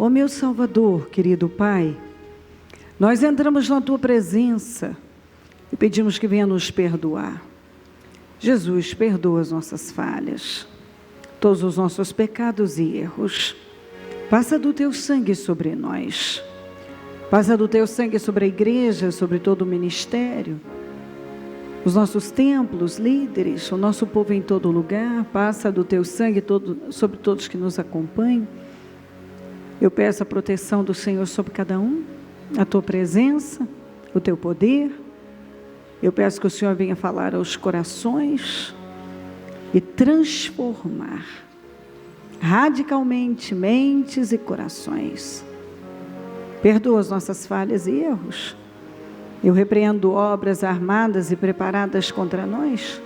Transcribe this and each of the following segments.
Ó meu Salvador, querido Pai, nós entramos na Tua presença e pedimos que venha nos perdoar. Jesus, perdoa as nossas falhas, todos os nossos pecados e erros. Passa do Teu sangue sobre nós. Passa do Teu sangue sobre a igreja, sobre todo o ministério, os nossos templos, líderes, o nosso povo em todo lugar. Passa do Teu sangue sobre todos que nos acompanham. Eu peço a proteção do Senhor sobre cada um, a Tua presença, o Teu poder. Eu peço que o Senhor venha falar aos corações e transformar radicalmente mentes e corações. Perdoa as nossas falhas e erros. Eu repreendo obras armadas e preparadas contra nós.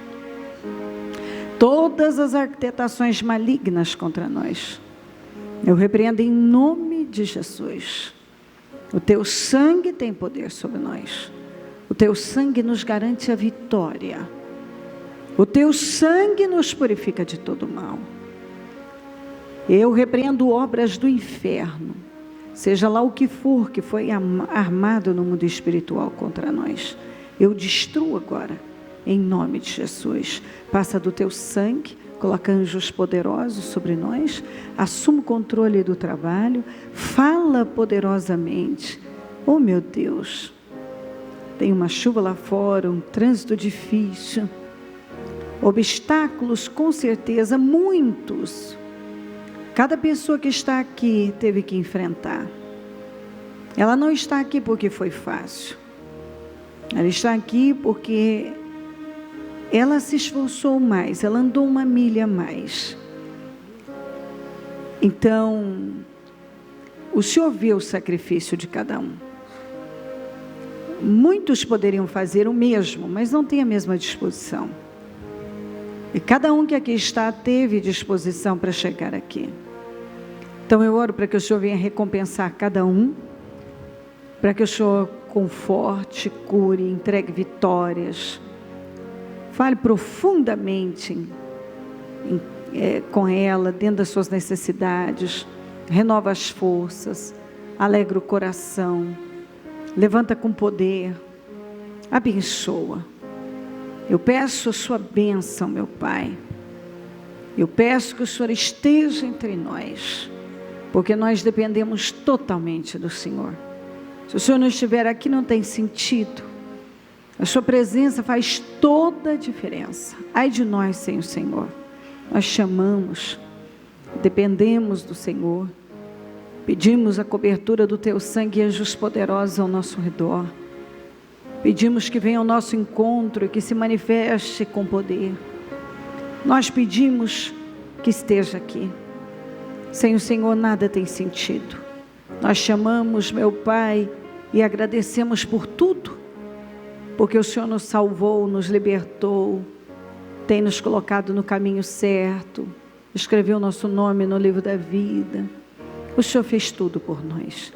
Todas as arquitetações malignas contra nós. Eu repreendo em nome de Jesus. O Teu sangue tem poder sobre nós. O Teu sangue nos garante a vitória. O Teu sangue nos purifica de todo mal. Eu repreendo obras do inferno, seja lá o que for que foi armado no mundo espiritual contra nós. Eu destruo agora, em nome de Jesus. Passa do Teu sangue, coloca anjos poderosos sobre nós, assuma o controle do trabalho, fala poderosamente. Oh meu Deus, tem uma chuva lá fora, um trânsito difícil, obstáculos com certeza, muitos. Cada pessoa que está aqui teve que enfrentar. Ela não está aqui porque foi fácil. Ela está aqui porque ela se esforçou mais, ela andou uma milha a mais. Então, o Senhor vê o sacrifício de cada um. Muitos poderiam fazer o mesmo, mas não têm a mesma disposição. E cada um que aqui está teve disposição para chegar aqui. Então eu oro para que o Senhor venha recompensar cada um, para que o Senhor conforte, cure, entregue vitórias. Fale profundamente com ela, dentro das suas necessidades. Renova as forças, alegra o coração, levanta com poder, abençoa. Eu peço a sua bênção, meu Pai. Eu peço que o Senhor esteja entre nós, porque nós dependemos totalmente do Senhor. Se o Senhor não estiver aqui, não tem sentido. A sua presença faz toda a diferença. Ai de nós sem o Senhor. Nós chamamos, dependemos do Senhor. Pedimos a cobertura do Teu sangue e anjos poderosos ao nosso redor. Pedimos que venha ao nosso encontro e que se manifeste com poder. Nós pedimos que esteja aqui. Sem o Senhor nada tem sentido. Nós chamamos, meu Pai, e agradecemos por tudo, porque o Senhor nos salvou, nos libertou, tem nos colocado no caminho certo, escreveu o nosso nome no livro da vida. O Senhor fez tudo por nós.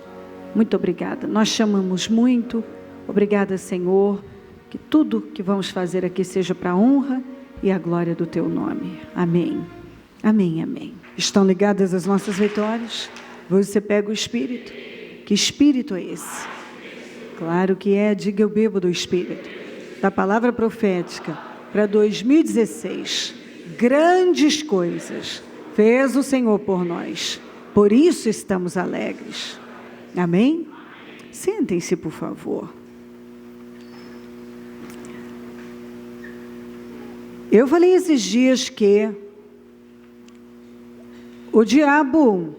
Muito obrigada. Nós chamamos muito. Obrigada, Senhor, que tudo que vamos fazer aqui seja para a honra e a glória do Teu nome. Amém. Amém, amém. Estão ligadas as nossas vitórias? Você pega o Espírito. Que Espírito é esse? Claro que é, diga eu bebo do Espírito. Da palavra profética para 2016. Grandes coisas fez o Senhor por nós. Por isso estamos alegres. Amém? Sentem-se, por favor. Eu falei esses dias que o diabo,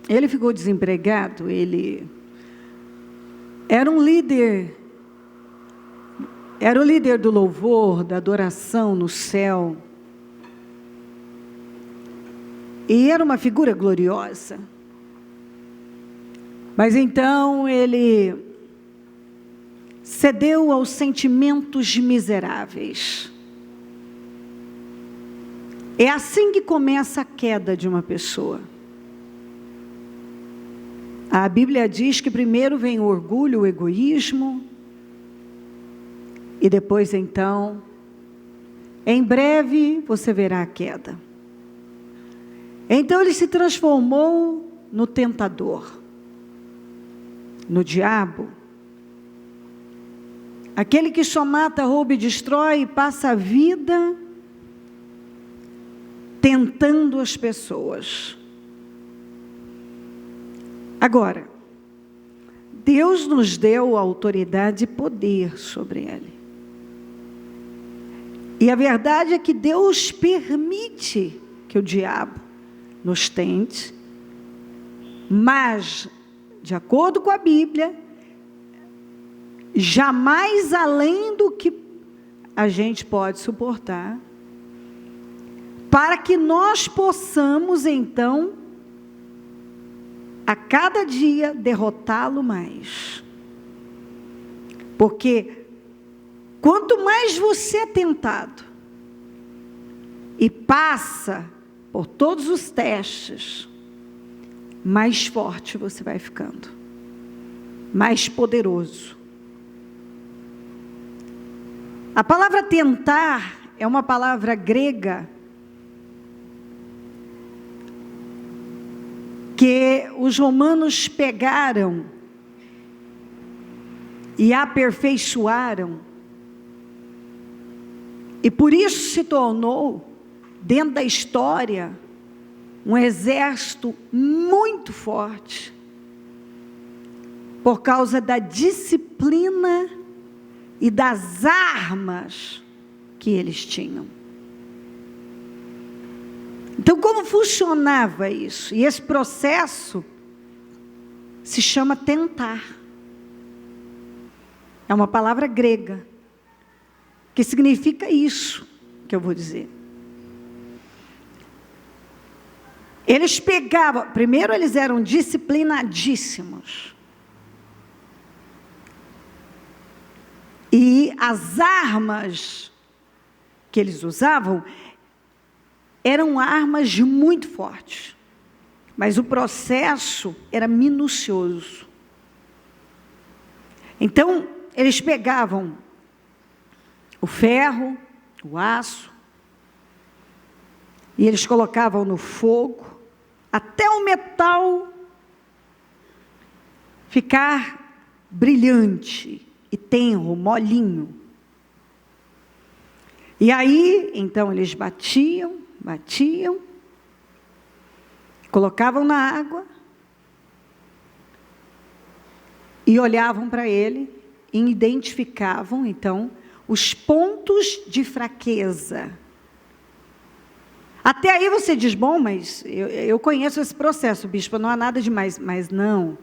ele ficou desempregado, ele era um líder, era o líder do louvor, da adoração no céu, e era uma figura gloriosa. Mas então ele cedeu aos sentimentos miseráveis. É assim que começa a queda de uma pessoa. A Bíblia diz que primeiro vem o orgulho, o egoísmo, e depois então, em breve você verá a queda. Então ele se transformou no tentador, no diabo, aquele que só mata, rouba e destrói e passa a vida tentando as pessoas. Agora, Deus nos deu autoridade e poder sobre ele. E a verdade é que Deus permite que o diabo nos tente, mas, de acordo com a Bíblia, jamais além do que a gente pode suportar, para que nós possamos, então, a cada dia, derrotá-lo mais. Porque, quanto mais você é tentado, e passa por todos os testes, mais forte você vai ficando, mais poderoso. A palavra tentar é uma palavra grega que os romanos pegaram e aperfeiçoaram, e por isso se tornou, dentro da história, um exército muito forte, por causa da disciplina e das armas que eles tinham. Então, como funcionava isso? E esse processo se chama tentar. É uma palavra grega, que significa isso que eu vou dizer. Eles pegavam, primeiro eles eram disciplinadíssimos. E as armas que eles usavam eram armas muito fortes. Mas o processo era minucioso. Então, eles pegavam o ferro, o aço, e eles colocavam no fogo, até o metal ficar brilhante e tenro, molinho. E aí, então, eles batiam, colocavam na água e olhavam para ele e identificavam, então, os pontos de fraqueza. Até aí você diz, bom, mas eu conheço esse processo, bispo, não há nada demais. Mas não.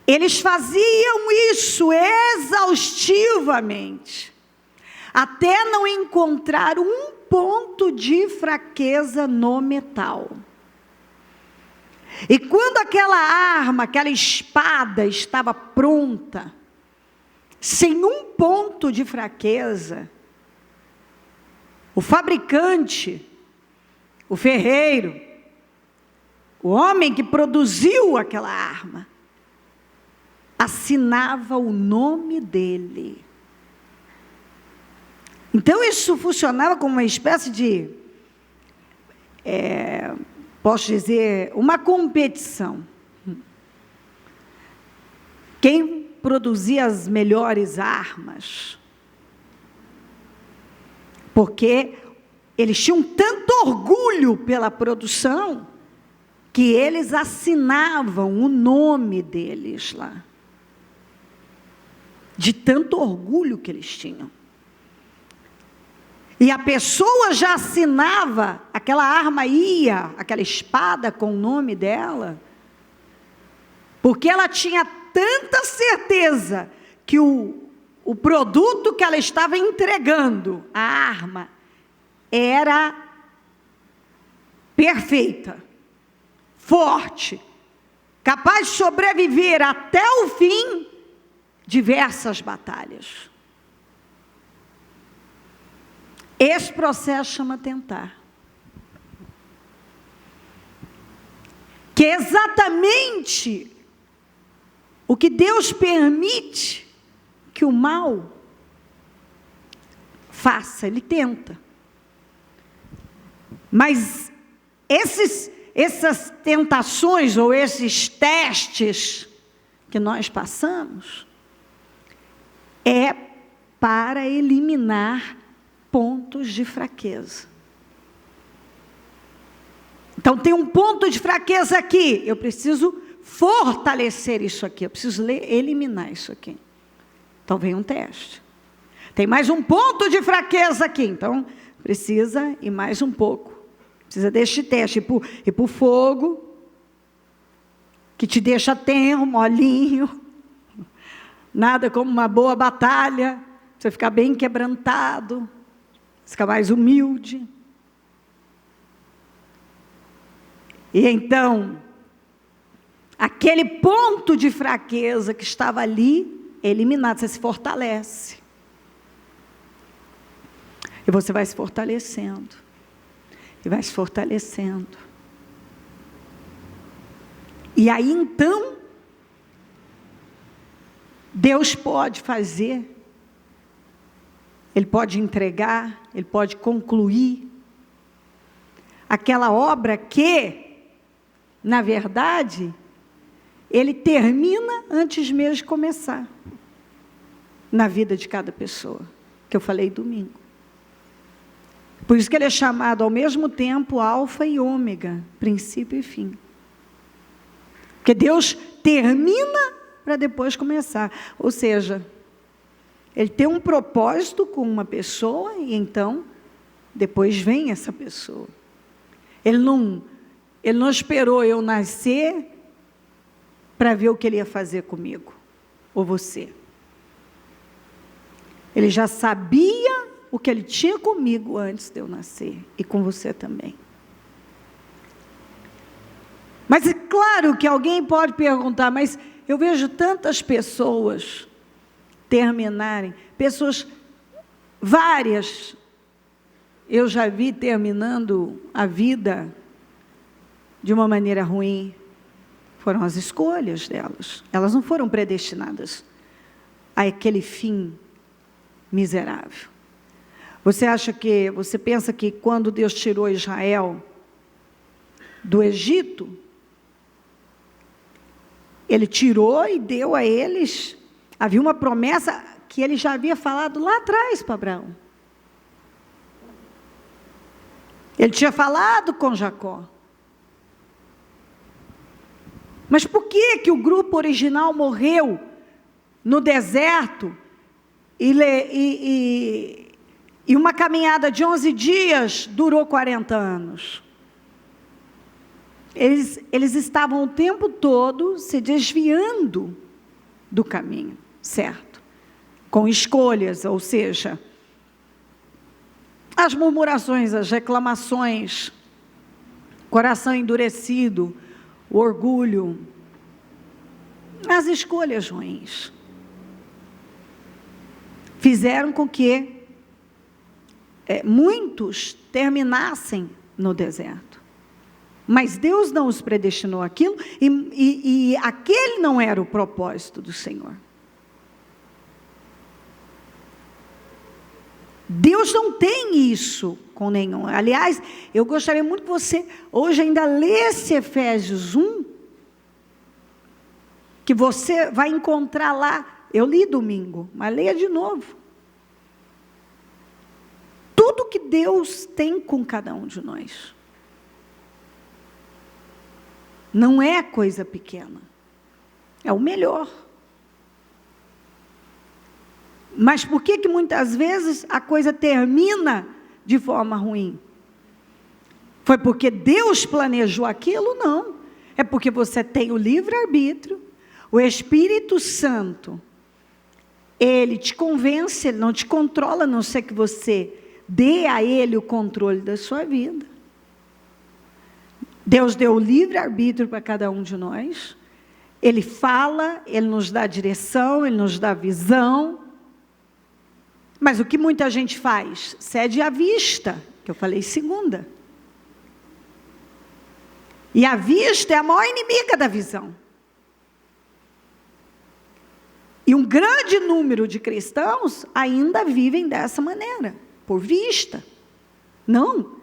Eles faziam isso exaustivamente, até não encontrar um ponto de fraqueza no metal. E quando aquela arma, aquela espada estava pronta, sem um ponto de fraqueza, o fabricante, o ferreiro, o homem que produziu aquela arma, assinava o nome dele. Então isso funcionava como uma espécie de, posso dizer, uma competição. Quem produzia as melhores armas? Porque eles tinham tanto orgulho pela produção, que eles assinavam o nome deles lá. De tanto orgulho que eles tinham. E a pessoa já assinava, aquela arma aquela espada com o nome dela, porque ela tinha tanta certeza que o produto que ela estava entregando, a arma, era perfeita, forte, capaz de sobreviver até o fim diversas batalhas. Esse processo chama tentar. Que é exatamente o que Deus permite que o mal faça, ele tenta. Mas essas tentações ou esses testes que nós passamos é para eliminar pontos de fraqueza. Então tem um ponto de fraqueza aqui, eu preciso fortalecer isso aqui, eu preciso eliminar isso aqui. Então vem um teste. Tem mais um ponto de fraqueza aqui, então precisa ir mais um pouco. Precisa deste teste, ir para o fogo, que te deixa tenro, molinho. Nada como uma boa batalha, você ficar bem quebrantado, ficar mais humilde. E então, aquele ponto de fraqueza que estava ali, é eliminado, você se fortalece. E você vai se fortalecendo. E vai se fortalecendo. E aí então, Deus pode fazer, Ele pode entregar, Ele pode concluir aquela obra que, na verdade, Ele termina antes mesmo de começar, na vida de cada pessoa, que eu falei domingo. Por isso que Ele é chamado ao mesmo tempo Alfa e Ômega, princípio e fim. Porque Deus termina para depois começar. Ou seja, Ele tem um propósito com uma pessoa e então, depois vem essa pessoa. Ele não esperou eu nascer para ver o que Ele ia fazer comigo, ou você. Ele já sabia o que Ele tinha comigo antes de eu nascer, e com você também. Mas é claro que alguém pode perguntar, mas eu vejo tantas pessoas terminarem, pessoas várias, eu já vi terminando a vida de uma maneira ruim. Foram as escolhas delas, elas não foram predestinadas a aquele fim miserável. Você pensa que quando Deus tirou Israel do Egito, Ele tirou e deu a eles, havia uma promessa que Ele já havia falado lá atrás para Abraão. Ele tinha falado com Jacó. Mas por que o grupo original morreu no deserto e uma caminhada de 11 dias durou 40 anos? Eles estavam o tempo todo se desviando do caminho, certo? Com escolhas, ou seja, as murmurações, as reclamações, coração endurecido, o orgulho, as escolhas ruins, fizeram com que muitos terminassem no deserto. Mas Deus não os predestinou aquilo, e aquele não era o propósito do Senhor. Deus não tem isso com nenhum. Aliás, eu gostaria muito que você hoje ainda lesse Efésios 1, que você vai encontrar lá. Eu li domingo, mas leia de novo. Tudo que Deus tem com cada um de nós. Não é coisa pequena. É o melhor. Mas por que muitas vezes a coisa termina de forma ruim? Foi porque Deus planejou aquilo? Não. É porque você tem o livre-arbítrio, o Espírito Santo, Ele te convence, Ele não te controla, a não ser que você dê a Ele o controle da sua vida. Deus deu o livre-arbítrio para cada um de nós. Ele fala, Ele nos dá direção, Ele nos dá visão. Mas o que muita gente faz? Cede à vista, que eu falei segunda. E a vista é a maior inimiga da visão. E um grande número de cristãos ainda vivem dessa maneira, por vista. Não.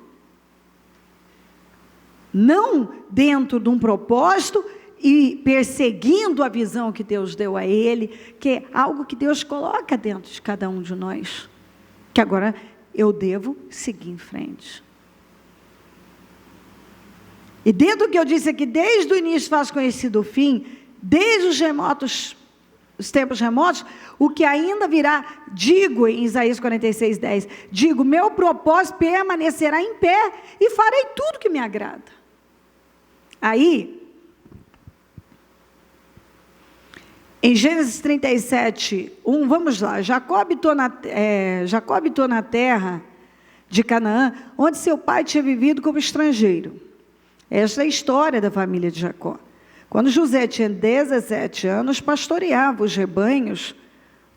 não dentro de um propósito e perseguindo a visão que Deus deu a ele, que é algo que Deus coloca dentro de cada um de nós, que agora eu devo seguir em frente. E dentro do que eu disse aqui, desde o início faz conhecido o fim, desde os tempos remotos, o que ainda virá, digo em Isaías 46:10, digo, meu propósito permanecerá em pé e farei tudo que me agrada. Aí, em Gênesis 37:1, vamos lá, Jacó habitou na terra de Canaã, onde seu pai tinha vivido como estrangeiro. Esta é a história da família de Jacó. Quando José tinha 17 anos, pastoreava os rebanhos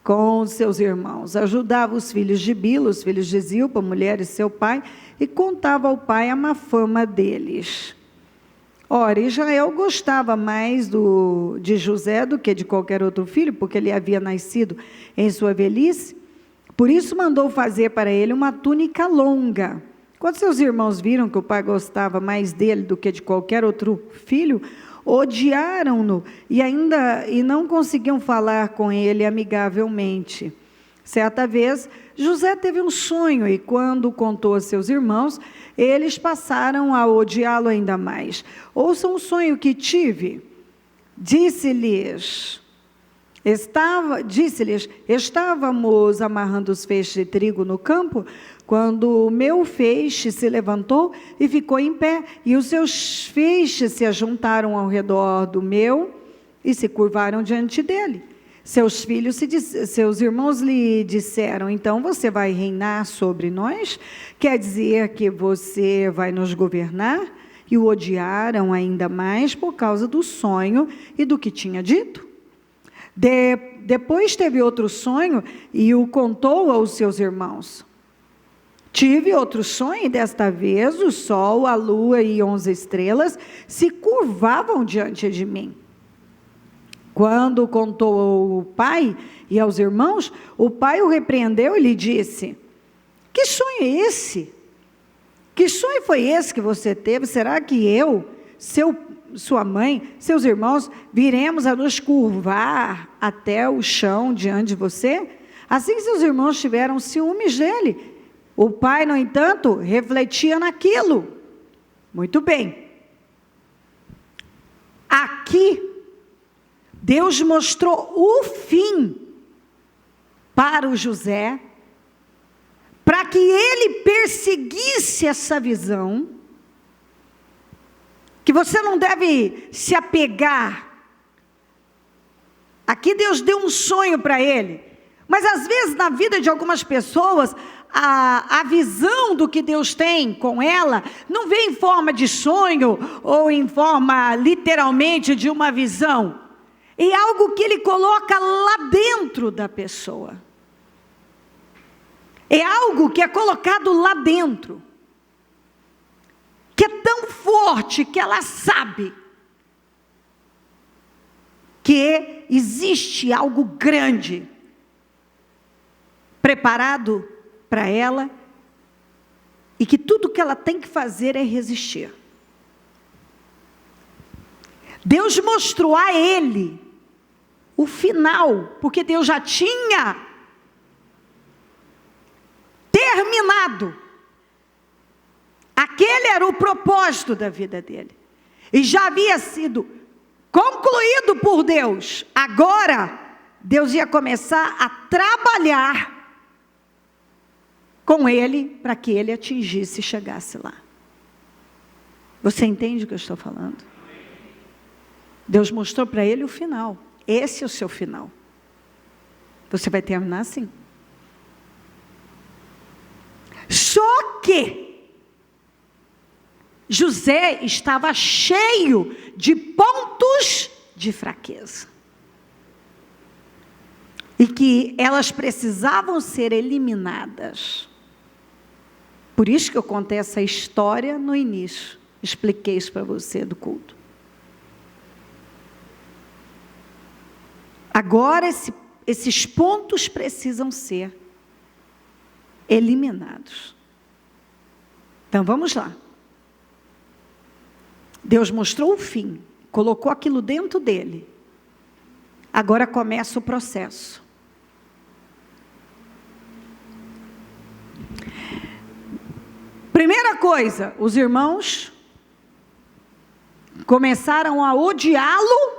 com seus irmãos, ajudava os filhos de Bila, os filhos de Zilpa, mulher de seu pai, e contava ao pai a má fama deles. Ora, Israel gostava mais de José do que de qualquer outro filho, porque ele havia nascido em sua velhice. Por isso mandou fazer para ele uma túnica longa. Quando seus irmãos viram que o pai gostava mais dele do que de qualquer outro filho, odiaram-no e não conseguiam falar com ele amigavelmente. Certa vez, José teve um sonho e quando contou a seus irmãos, eles passaram a odiá-lo ainda mais. Ouçam o sonho que tive. Disse-lhes, estávamos amarrando os feixes de trigo no campo, quando o meu feixe se levantou e ficou em pé, e os seus feixes se ajuntaram ao redor do meu e se curvaram diante dele. Seus irmãos lhe disseram, então você vai reinar sobre nós? Quer dizer que você vai nos governar? E o odiaram ainda mais por causa do sonho e do que tinha dito. Depois teve outro sonho e o contou aos seus irmãos. Tive outro sonho e desta vez o sol, a lua e 11 estrelas se curvavam diante de mim. Quando contou ao pai e aos irmãos, o pai o repreendeu e lhe disse, que sonho é esse? Que sonho foi esse que você teve? Será que eu, sua mãe, seus irmãos, viremos a nos curvar até o chão diante de você? Assim seus irmãos tiveram ciúmes dele. O pai, no entanto, refletia naquilo. Muito bem. Aqui, Deus mostrou o fim para o José, para que ele perseguisse essa visão, que você não deve se apegar. Aqui Deus deu um sonho para ele, mas às vezes na vida de algumas pessoas, a visão do que Deus tem com ela, não vem em forma de sonho, ou em forma literalmente de uma visão, é algo que Ele coloca lá dentro da pessoa, é algo que é colocado lá dentro, que é tão forte que ela sabe, que existe algo grande, preparado para ela, e que tudo que ela tem que fazer é resistir. Deus mostrou a ele o final, porque Deus já tinha terminado. Aquele era o propósito da vida dele, e já havia sido concluído por Deus. Agora, Deus ia começar a trabalhar com ele, para que ele atingisse e chegasse lá. Você entende o que eu estou falando? Deus mostrou para ele o final. Esse é o seu final. Você vai terminar assim. Só que José estava cheio de pontos de fraqueza, e que elas precisavam ser eliminadas. Por isso que eu contei essa história no início, expliquei isso para você do culto. Agora esses pontos precisam ser eliminados. Então vamos lá. Deus mostrou o fim, colocou aquilo dentro dele. Agora começa o processo. Primeira coisa, os irmãos começaram a odiá-lo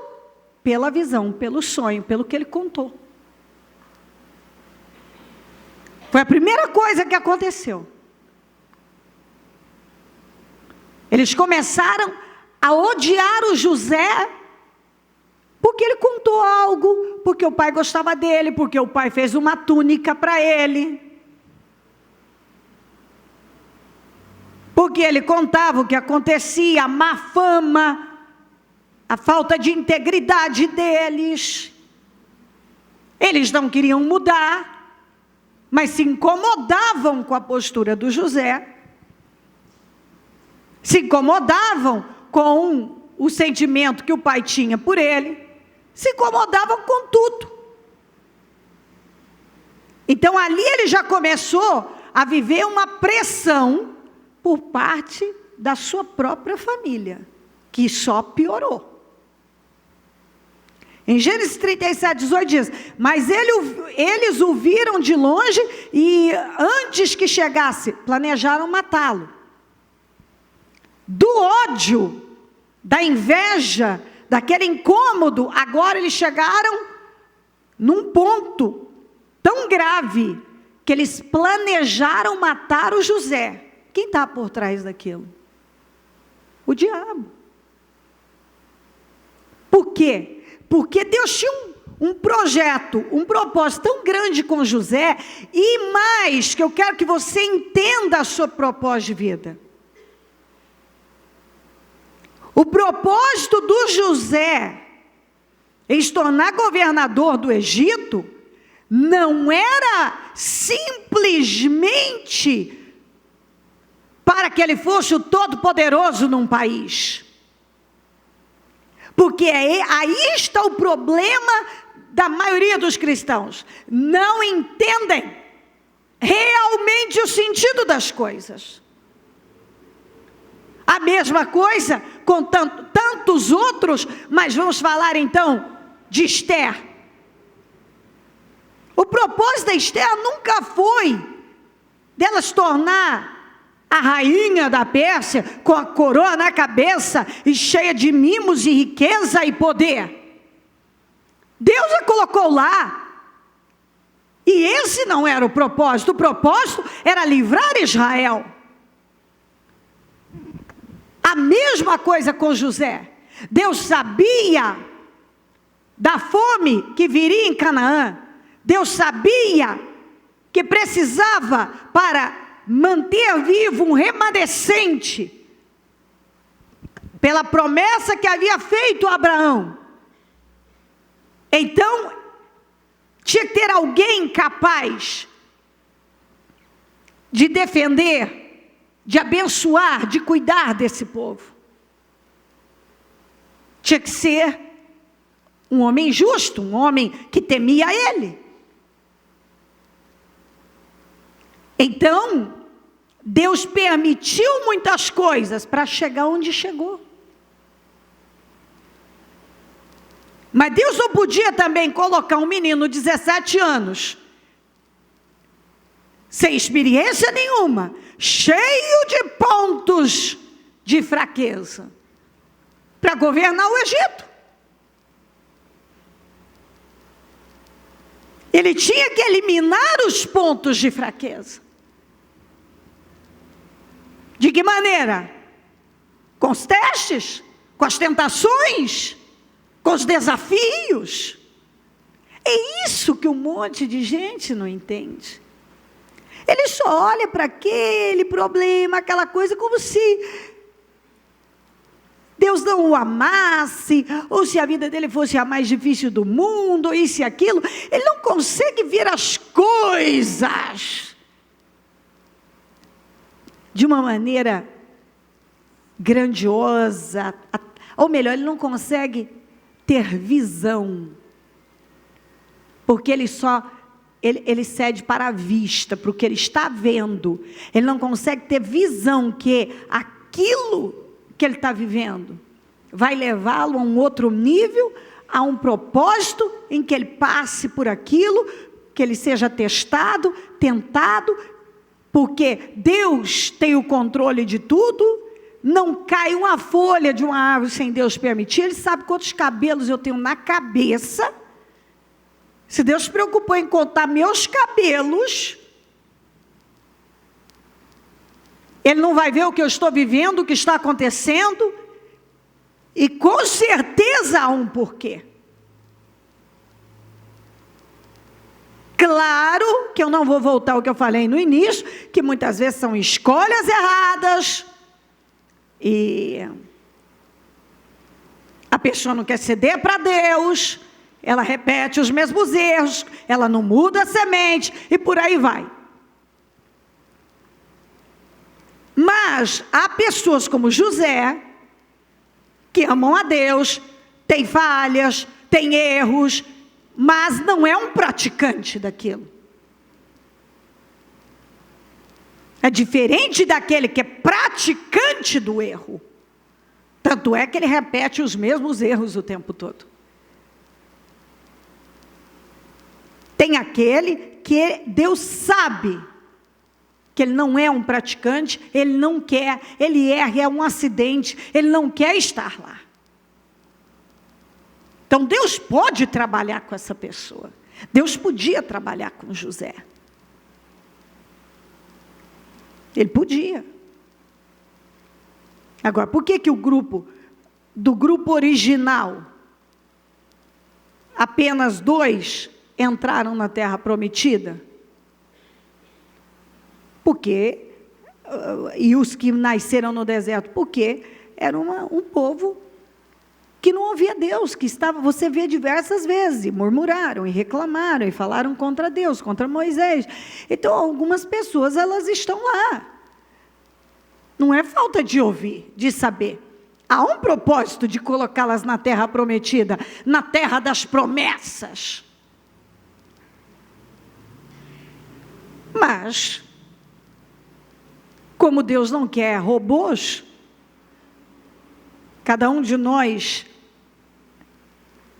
pela visão, pelo sonho, pelo que ele contou. Foi a primeira coisa que aconteceu. Eles começaram a odiar o José, porque ele contou algo, porque o pai gostava dele, porque o pai fez uma túnica para ele. Porque ele contava o que acontecia, a má fama, a falta de integridade deles. Eles não queriam mudar, mas se incomodavam com a postura do José. Se incomodavam com o sentimento que o pai tinha por ele. Se incomodavam com tudo. Então ali ele já começou a viver uma pressão por parte da sua própria família, que só piorou. Em Gênesis 37:18 diz: mas eles o viram de longe e antes que chegasse, planejaram matá-lo. Do ódio, da inveja, daquele incômodo, agora eles chegaram num ponto tão grave que eles planejaram matar o José. Quem está por trás daquilo? O diabo. Por quê? Porque Deus tinha um projeto, um propósito tão grande com José, e mais, que eu quero que você entenda a sua propósito de vida. O propósito do José em se tornar governador do Egito não era simplesmente para que ele fosse o todo-poderoso num país. Porque aí está o problema da maioria dos cristãos. Não entendem realmente o sentido das coisas. A mesma coisa com tantos outros, mas vamos falar então de Esther. O propósito da Esther nunca foi dela se tornar a rainha da Pérsia, com a coroa na cabeça e cheia de mimos e riqueza e poder. Deus a colocou lá. E esse não era o propósito. O propósito era livrar Israel. A mesma coisa com José. Deus sabia da fome que viria em Canaã. Deus sabia que precisava para manter vivo um remanescente, pela promessa que havia feito a Abraão. Então, tinha que ter alguém capaz de defender, de abençoar, de cuidar desse povo. Tinha que ser um homem justo, um homem que temia ele. Então, Deus permitiu muitas coisas para chegar onde chegou. Mas Deus não podia também colocar um menino de 17 anos, sem experiência nenhuma, cheio de pontos de fraqueza, para governar o Egito. Ele tinha que eliminar os pontos de fraqueza. De que maneira? Com os testes, com as tentações, com os desafios. É isso que um monte de gente não entende. Ele só olha para aquele problema, aquela coisa, como se Deus não o amasse, ou se a vida dele fosse a mais difícil do mundo, ou isso e aquilo. Ele não consegue ver as coisas de uma maneira grandiosa, ou melhor, ele não consegue ter visão, porque ele cede para a vista, para o que ele está vendo. Ele não consegue ter visão, que aquilo que ele está vivendo vai levá-lo a um outro nível, a um propósito em que ele passe por aquilo, que ele seja testado, tentado, porque Deus tem o controle de tudo. Não cai uma folha de uma árvore sem Deus permitir. Ele sabe quantos cabelos eu tenho na cabeça. Se Deus se preocupou em contar meus cabelos, Ele não vai ver o que eu estou vivendo, o que está acontecendo, e com certeza há um porquê. Claro que eu não vou voltar ao que eu falei no início, que muitas vezes são escolhas erradas, e a pessoa não quer ceder para Deus, ela repete os mesmos erros, ela não muda a semente, e por aí vai. Mas há pessoas como José, que amam a Deus, têm falhas, têm erros, mas não é um praticante daquilo. É diferente daquele que é praticante do erro. Tanto é que ele repete os mesmos erros o tempo todo. Tem aquele que Deus sabe que ele não é um praticante, ele não quer, ele erra, é um acidente, ele não quer estar lá. Então Deus pode trabalhar com essa pessoa. Deus podia trabalhar com José. Ele podia. Agora, por que do grupo original, apenas 2 entraram na terra prometida? Porque, e os que nasceram no deserto, porque era um povo que não ouvia Deus, que estava, você vê diversas vezes, e murmuraram, e reclamaram, e falaram contra Deus, contra Moisés. Então, algumas pessoas, elas estão lá. Não é falta de ouvir, de saber. Há um propósito de colocá-las na terra prometida, na terra das promessas. Mas, como Deus não quer robôs, cada um de nós,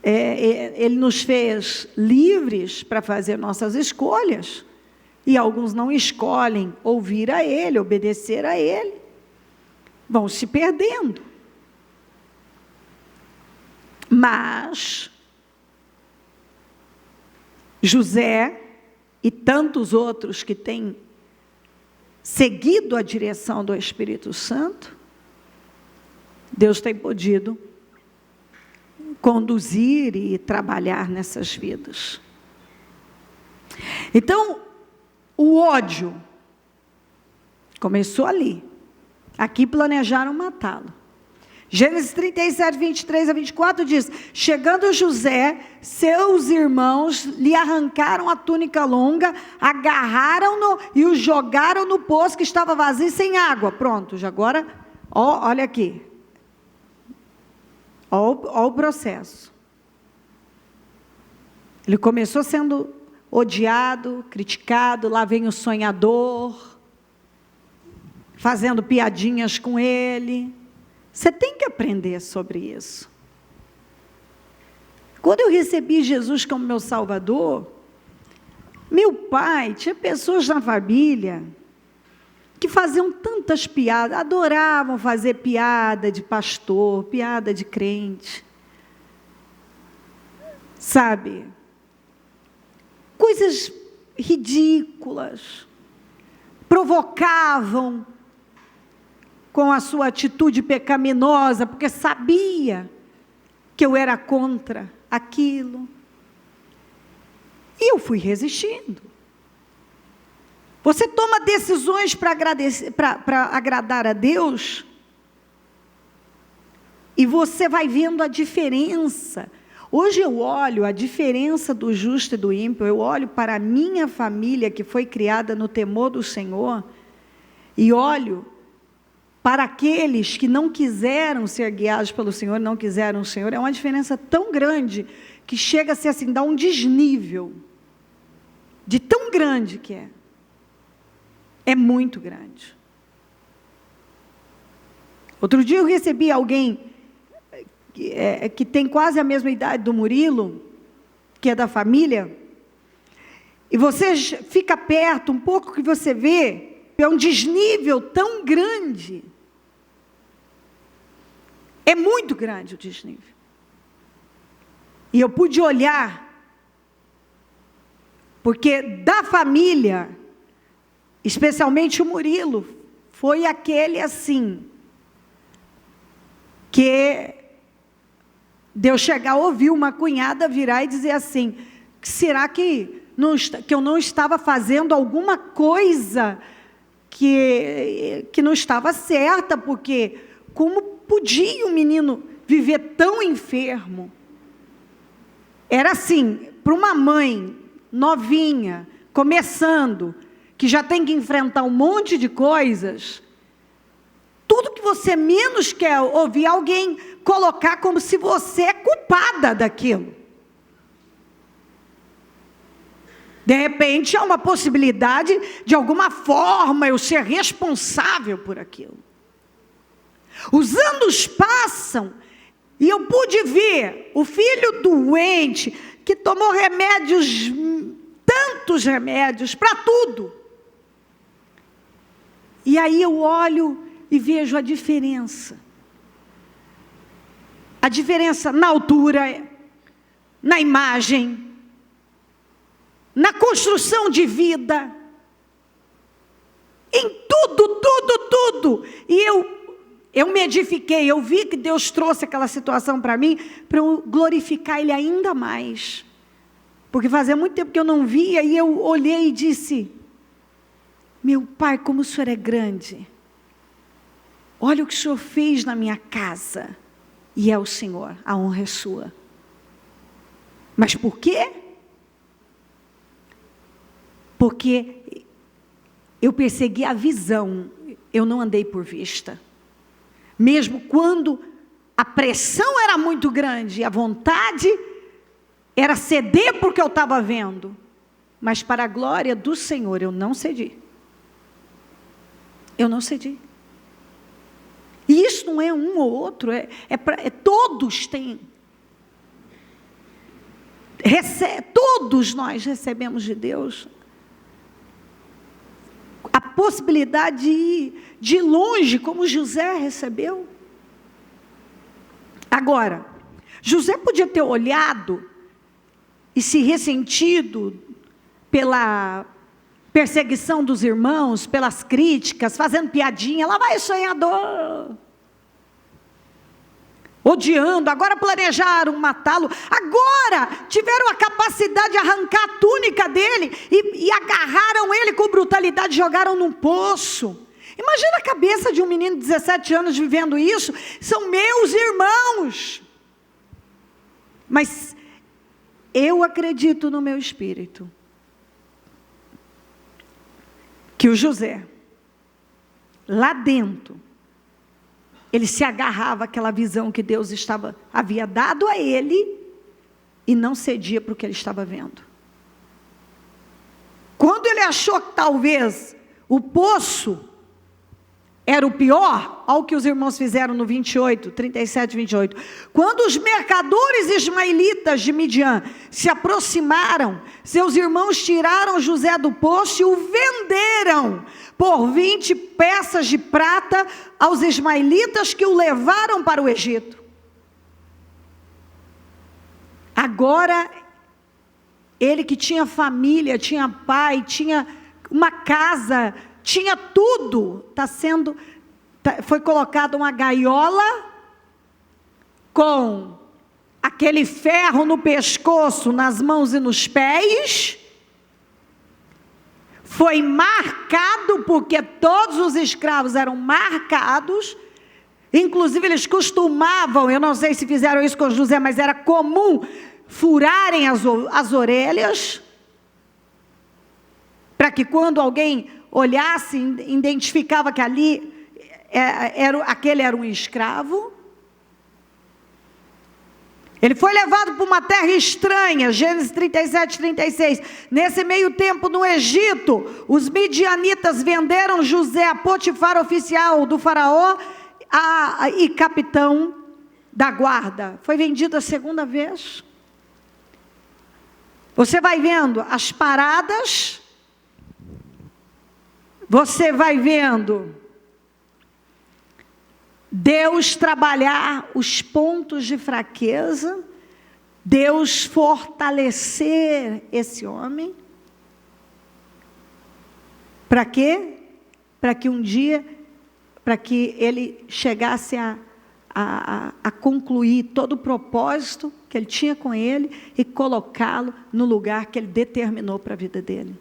Ele nos fez livres para fazer nossas escolhas, e alguns não escolhem ouvir a Ele, obedecer a Ele, vão se perdendo. Mas José e tantos outros que têm seguido a direção do Espírito Santo, Deus tem podido conduzir e trabalhar nessas vidas. Então, o ódio começou ali. Aqui planejaram matá-lo. Gênesis 37, 23 a 24 diz: chegando José, seus irmãos lhe arrancaram a túnica longa, agarraram-no e o jogaram no poço que estava vazio sem água. Pronto, já agora, olha aqui. Olha o processo. Ele começou sendo odiado, criticado, lá vem o sonhador, fazendo piadinhas com ele. Você tem que aprender sobre isso. Quando eu recebi Jesus como meu Salvador, meu pai, tinha pessoas na família que faziam tantas piadas, adoravam fazer piada de pastor, piada de crente. Sabe? Coisas ridículas. Provocavam com a sua atitude pecaminosa, porque sabia que eu era contra aquilo. E eu fui resistindo. Você toma decisões para agradar a Deus, e você vai vendo a diferença. Hoje eu olho a diferença do justo e do ímpio, eu olho para a minha família que foi criada no temor do Senhor, e olho para aqueles que não quiseram ser guiados pelo Senhor, não quiseram o Senhor. É uma diferença tão grande, que chega a ser assim, dá um desnível, de tão grande que é. É muito grande. Outro dia eu recebi alguém que tem quase a mesma idade do Murilo, que é da família, e você fica perto, um pouco que você vê, é um desnível tão grande. É muito grande o desnível. E eu pude olhar, porque da família, especialmente o Murilo, foi aquele assim, que Deus chegar a ouvir uma cunhada virar e dizer assim, será que eu não estava fazendo alguma coisa que não estava certa, porque como podia um menino viver tão enfermo? Era assim, para uma mãe novinha, começando, que já tem que enfrentar um monte de coisas, tudo que você menos quer ouvir alguém colocar como se você é culpada daquilo. De repente, há uma possibilidade de alguma forma eu ser responsável por aquilo. Os anos passam e eu pude ver o filho doente que tomou remédios, tantos remédios, para tudo. E aí eu olho e vejo a diferença. A diferença na altura, na imagem, na construção de vida, em tudo. E eu me edifiquei, eu vi que Deus trouxe aquela situação para mim, para eu glorificar Ele ainda mais. Porque fazia muito tempo que eu não via, e eu olhei e disse, meu Pai, como o Senhor é grande. Olha o que o Senhor fez na minha casa. E é o Senhor, a honra é sua. Mas por quê? Porque eu persegui a visão, eu não andei por vista. Mesmo quando a pressão era muito grande, a vontade era ceder porque eu estava vendo. Mas para a glória do Senhor, eu não cedi. Eu não cedi. E isso não é um ou outro, todos têm. Todos nós recebemos de Deus a possibilidade de ir longe, como José recebeu. Agora, José podia ter olhado e se ressentido pela perseguição dos irmãos, pelas críticas, fazendo piadinha, lá vai o sonhador, odiando, agora planejaram matá-lo, agora tiveram a capacidade de arrancar a túnica dele, e agarraram ele com brutalidade, jogaram num poço. Imagina a cabeça de um menino de 17 anos vivendo isso. São meus irmãos, mas eu acredito no meu espírito, que o José, lá dentro, ele se agarrava àquela visão que Deus havia dado a ele, e não cedia para o que ele estava vendo. Quando ele achou que talvez o poço era o pior, olha o que os irmãos fizeram no 28, 37, 28. Quando os mercadores ismaelitas de Midian se aproximaram, seus irmãos tiraram José do poço e o venderam por 20 peças de prata aos ismaelitas, que o levaram para o Egito. Agora, ele que tinha família, tinha pai, tinha uma casa, tinha tudo, foi colocado uma gaiola com aquele ferro no pescoço, nas mãos e nos pés. Foi marcado, porque todos os escravos eram marcados, inclusive eles costumavam, eu não sei se fizeram isso com José, mas era comum furarem as orelhas, para que quando alguém olhasse, identificava que aquele era um escravo. Ele foi levado para uma terra estranha, Gênesis 37, 36. Nesse meio tempo, no Egito, os midianitas venderam José a Potifar, oficial do faraó, e capitão da guarda. Foi vendido a segunda vez. Você vai vendo as paradas, você vai vendo Deus trabalhar os pontos de fraqueza, Deus fortalecer esse homem. Para quê? Para que um dia, para que ele chegasse a concluir todo o propósito que ele tinha com ele e colocá-lo no lugar que ele determinou para a vida dele.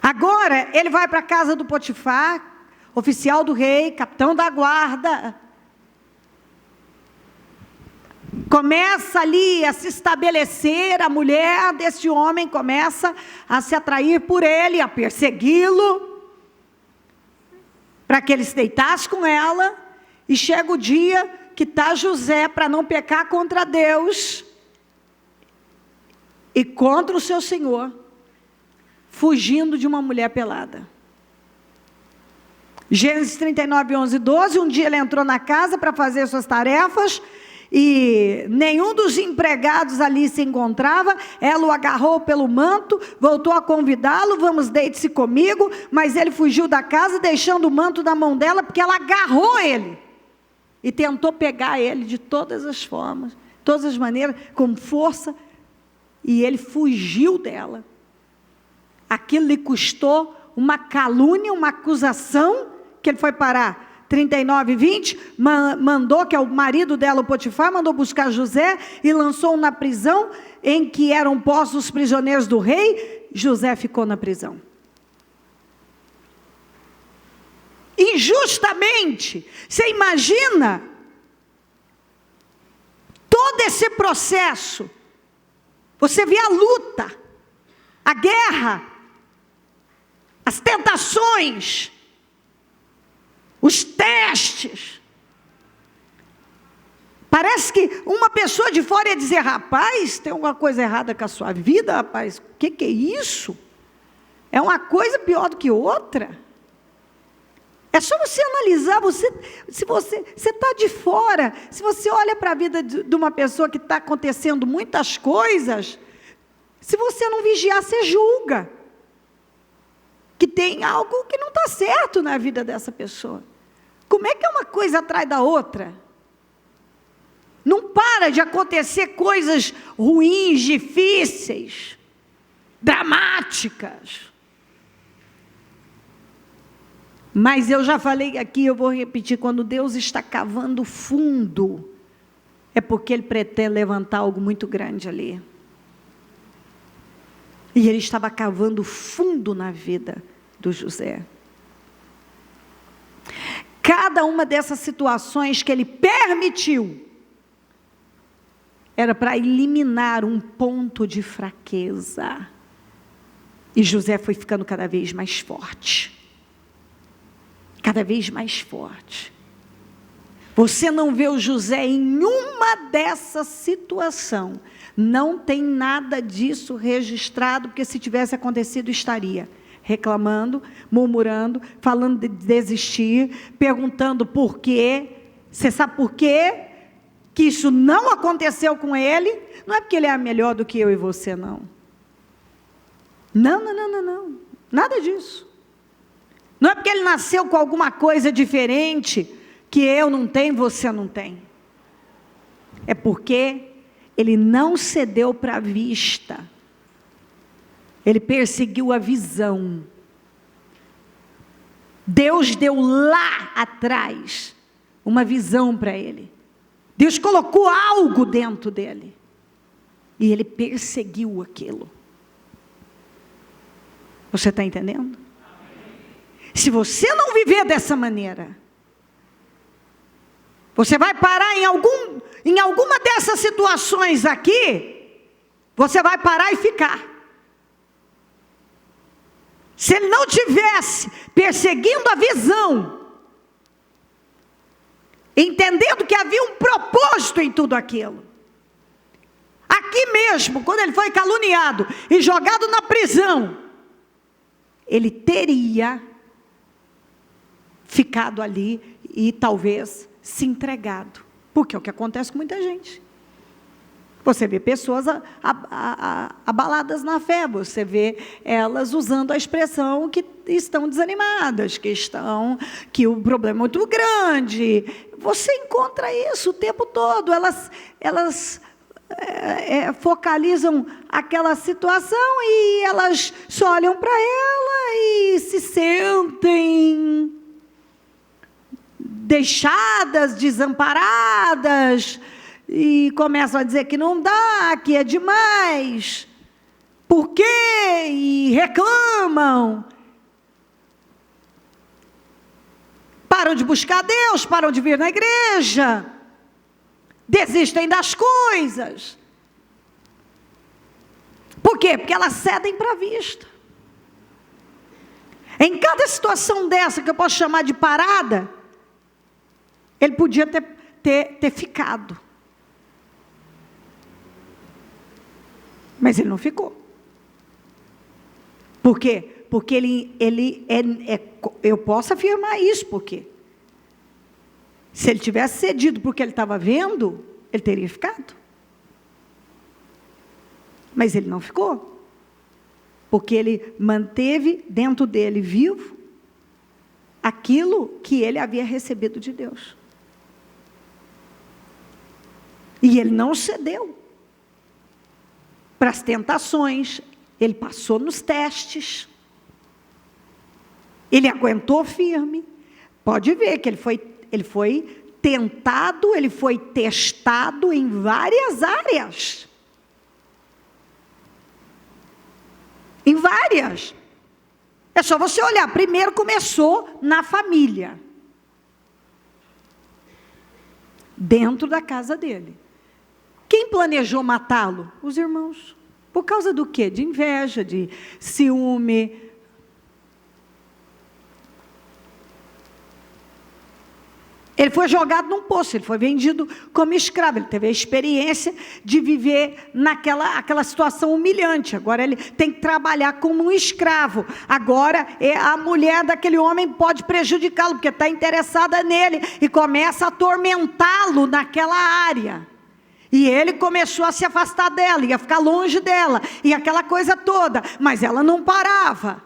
Agora, ele vai para a casa do Potifar, oficial do rei, capitão da guarda. Começa ali a se estabelecer, a mulher desse homem começa a se atrair por ele, a persegui-lo, para que ele se deitasse com ela. E chega o dia que está José, para não pecar contra Deus e contra o seu senhor, fugindo de uma mulher pelada. Gênesis 39, 11 e 12, um dia ele entrou na casa para fazer suas tarefas, e nenhum dos empregados ali se encontrava. Ela o agarrou pelo manto, voltou a convidá-lo, vamos, deite-se comigo, mas ele fugiu da casa, deixando o manto na mão dela, porque ela agarrou ele, e tentou pegar ele de todas as formas, todas as maneiras, com força, e ele fugiu dela. Aquilo lhe custou uma calúnia, uma acusação, que ele foi parar. 39, 20, mandou, que é o marido dela, o Potifar, mandou buscar José e lançou-o na prisão em que eram postos os prisioneiros do rei. José ficou na prisão. Injustamente. Você imagina todo esse processo? Você vê a luta, a guerra, as tentações, os testes. Parece que uma pessoa de fora ia dizer: rapaz, tem alguma coisa errada com a sua vida, rapaz. O que é isso? É uma coisa pior do que outra. É só você analisar, se você está de fora, se você olha para a vida de uma pessoa que está acontecendo muitas coisas, se você não vigiar, você julga que tem algo que não está certo na vida dessa pessoa. Como é que é uma coisa atrás da outra? Não para de acontecer coisas ruins, difíceis, dramáticas. Mas eu já falei aqui, eu vou repetir, quando Deus está cavando fundo, é porque Ele pretende levantar algo muito grande ali. E Ele estava cavando fundo na vida do José. Cada uma dessas situações que Ele permitiu, era para eliminar um ponto de fraqueza. E José foi ficando cada vez mais forte. Cada vez mais forte. Você não vê o José em uma dessa situação. Não tem nada disso registrado, porque se tivesse acontecido estaria reclamando, murmurando, falando de desistir, perguntando por quê. Você sabe por quê que isso não aconteceu com ele? Não é porque ele é melhor do que eu e você, não. Não. Nada disso. Não é porque ele nasceu com alguma coisa diferente que eu não tenho, você não tem. É porque ele não cedeu para a vista. Ele perseguiu a visão. Deus deu lá atrás uma visão para ele. Deus colocou algo dentro dele. E ele perseguiu aquilo. Você está entendendo? Se você não viver dessa maneira, você vai parar em alguma dessas situações aqui, você vai parar e ficar. Se ele não tivesse perseguindo a visão, entendendo que havia um propósito em tudo aquilo. Aqui mesmo, quando ele foi caluniado e jogado na prisão, ele teria ficado ali e talvez se entregado, porque é o que acontece com muita gente. Você vê pessoas abaladas na fé, você vê elas usando a expressão que estão desanimadas, que o problema é muito grande. Você encontra isso o tempo todo. Elas focalizam aquela situação e elas só olham para ela e se sentem deixadas, desamparadas, e começam a dizer que não dá, que é demais, por quê? E reclamam, param de buscar Deus, param de vir na igreja, desistem das coisas. Por quê? Porque elas cedem para a vista. Em cada situação dessa, que eu posso chamar de parada, ele podia ter ficado. Mas ele não ficou. Por quê? Porque eu posso afirmar isso, porque se ele tivesse cedido porque ele estava vendo, ele teria ficado. Mas ele não ficou. Porque ele manteve dentro dele vivo aquilo que ele havia recebido de Deus. E ele não cedeu para as tentações, ele passou nos testes, ele aguentou firme. Pode ver que ele foi tentado, ele foi testado em várias áreas. Em várias. É só você olhar, primeiro começou na família. Dentro da casa dele. Quem planejou matá-lo? Os irmãos. Por causa do quê? De inveja, de ciúme. Ele foi jogado num poço, ele foi vendido como escravo. Ele teve a experiência de viver aquela situação humilhante. Agora ele tem que trabalhar como um escravo. Agora a mulher daquele homem pode prejudicá-lo, porque está interessada nele e começa a atormentá-lo naquela área. E ele começou a se afastar dela, ia ficar longe dela, e aquela coisa toda, mas ela não parava.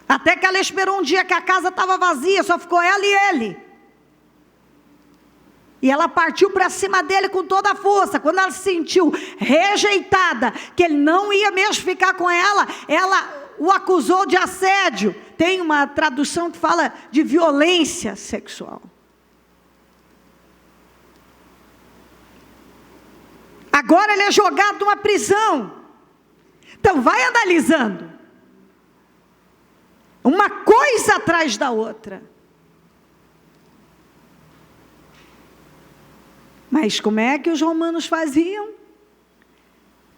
Até que ela esperou um dia que a casa estava vazia, só ficou ela e ele. E ela partiu para cima dele com toda a força. Quando ela se sentiu rejeitada, que ele não ia mesmo ficar com ela, ela o acusou de assédio. Tem uma tradução que fala de violência sexual. Agora ele é jogado numa prisão. Então vai analisando. Uma coisa atrás da outra. Mas como é que os romanos faziam?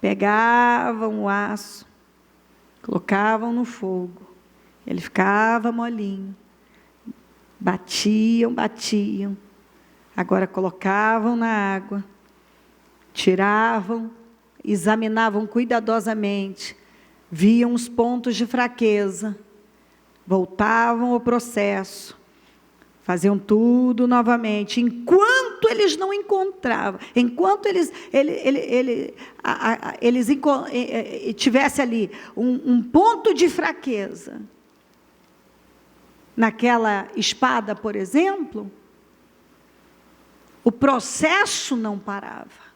Pegavam o aço, colocavam no fogo, ele ficava molinho, batiam, agora colocavam na água, tiravam, examinavam cuidadosamente, viam os pontos de fraqueza, voltavam ao processo, faziam tudo novamente, enquanto eles não encontravam, enquanto eles tivessem ali um ponto de fraqueza, naquela espada, por exemplo, o processo não parava.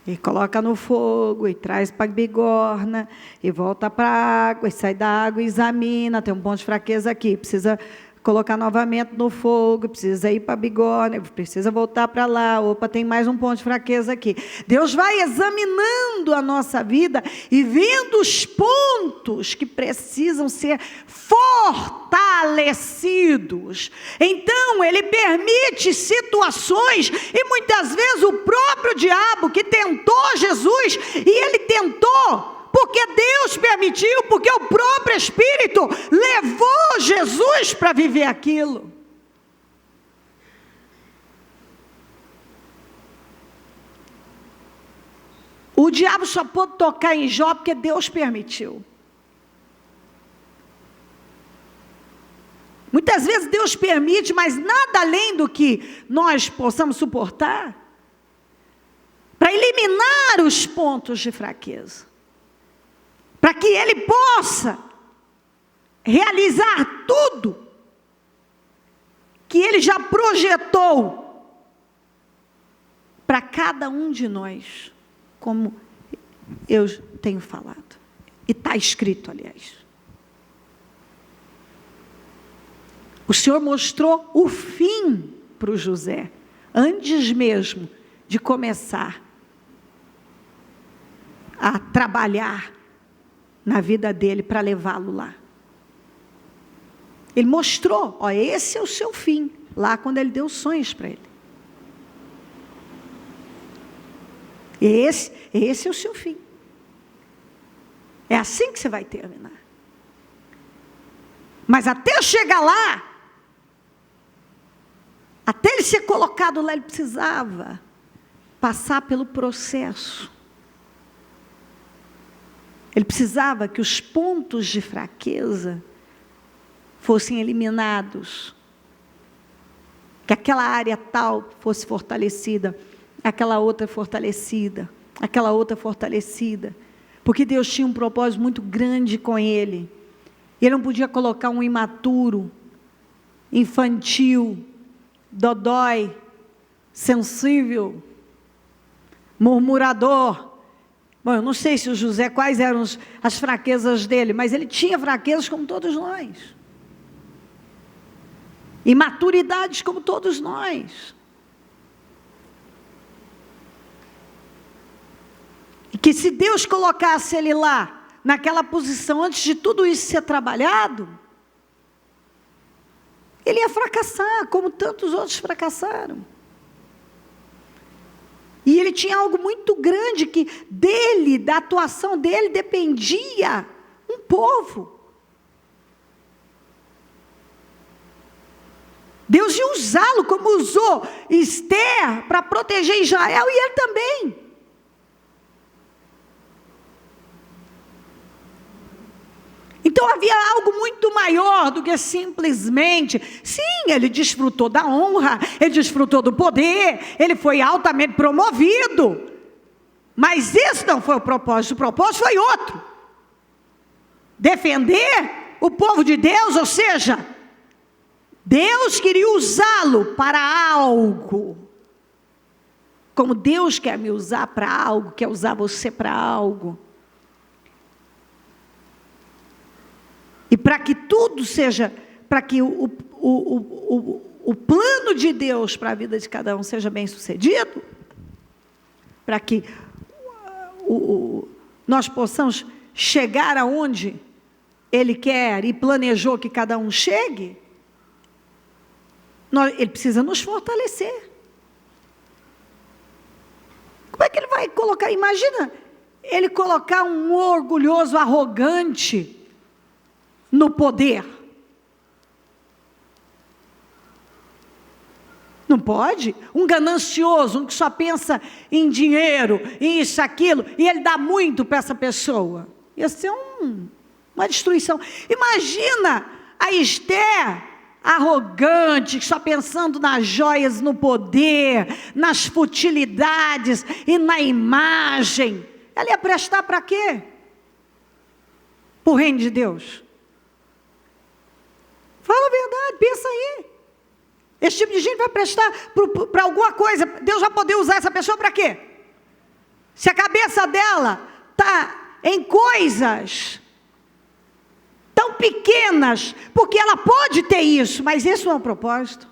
E coloca no fogo, e traz para a bigorna, e volta para a água, e sai da água e examina, tem um ponto de fraqueza aqui, precisa colocar novamente no fogo, precisa ir para a bigorna, precisa voltar para lá, opa, tem mais um ponto de fraqueza aqui. Deus vai examinando a nossa vida e vendo os pontos que precisam ser fortalecidos. Então, Ele permite situações, e muitas vezes o próprio diabo que tentou Jesus, e ele tentou, porque Deus permitiu, porque o próprio Espírito levou Jesus para viver aquilo. O diabo só pôde tocar em Jó porque Deus permitiu. Muitas vezes Deus permite, mas nada além do que nós possamos suportar, para eliminar os pontos de fraqueza, para que Ele possa realizar tudo que Ele já projetou para cada um de nós, como eu tenho falado, e está escrito, aliás. O Senhor mostrou o fim para o José, antes mesmo de começar a trabalhar na vida dele para levá-lo lá. Ele mostrou, ó, esse é o seu fim, lá quando ele deu sonhos para ele. Esse é o seu fim. É assim que você vai terminar. Mas até chegar lá, até ele ser colocado lá, ele precisava passar pelo processo. Ele precisava que os pontos de fraqueza fossem eliminados, que aquela área tal fosse fortalecida, aquela outra fortalecida, aquela outra fortalecida, porque Deus tinha um propósito muito grande com ele. Ele não podia colocar um imaturo, infantil, dodói, sensível, murmurador. Bom, eu não sei se o José, quais eram as fraquezas dele, mas ele tinha fraquezas como todos nós. Imaturidades como todos nós. E que se Deus colocasse ele lá, naquela posição, antes de tudo isso ser trabalhado, ele ia fracassar, como tantos outros fracassaram. E ele tinha algo muito grande que dele, da atuação dele, dependia um povo. Deus ia usá-lo como usou Esther para proteger Israel, e ele também. Então havia algo muito maior do que simplesmente, sim, ele desfrutou da honra, ele desfrutou do poder, ele foi altamente promovido, mas esse não foi o propósito foi outro, defender o povo de Deus, ou seja, Deus queria usá-lo para algo, como Deus quer me usar para algo, quer usar você para algo. E para que tudo seja, para que o plano de Deus para a vida de cada um seja bem sucedido, para que nós possamos chegar aonde Ele quer e planejou que cada um chegue, Ele precisa nos fortalecer. Como é que Ele vai colocar? Imagina, Ele colocar um orgulhoso, arrogante no poder. Não pode? Um ganancioso, um que só pensa em dinheiro, em isso, aquilo, e ele dá muito para essa pessoa. Ia ser uma destruição. Imagina a Esther, arrogante, só pensando nas joias, no poder, nas futilidades e na imagem. Ela ia prestar para quê? Para o reino de Deus. Fala a verdade, pensa aí. Esse tipo de gente vai prestar para alguma coisa. Deus vai poder usar essa pessoa para quê? Se a cabeça dela está em coisas tão pequenas, porque ela pode ter isso, mas esse não é o propósito.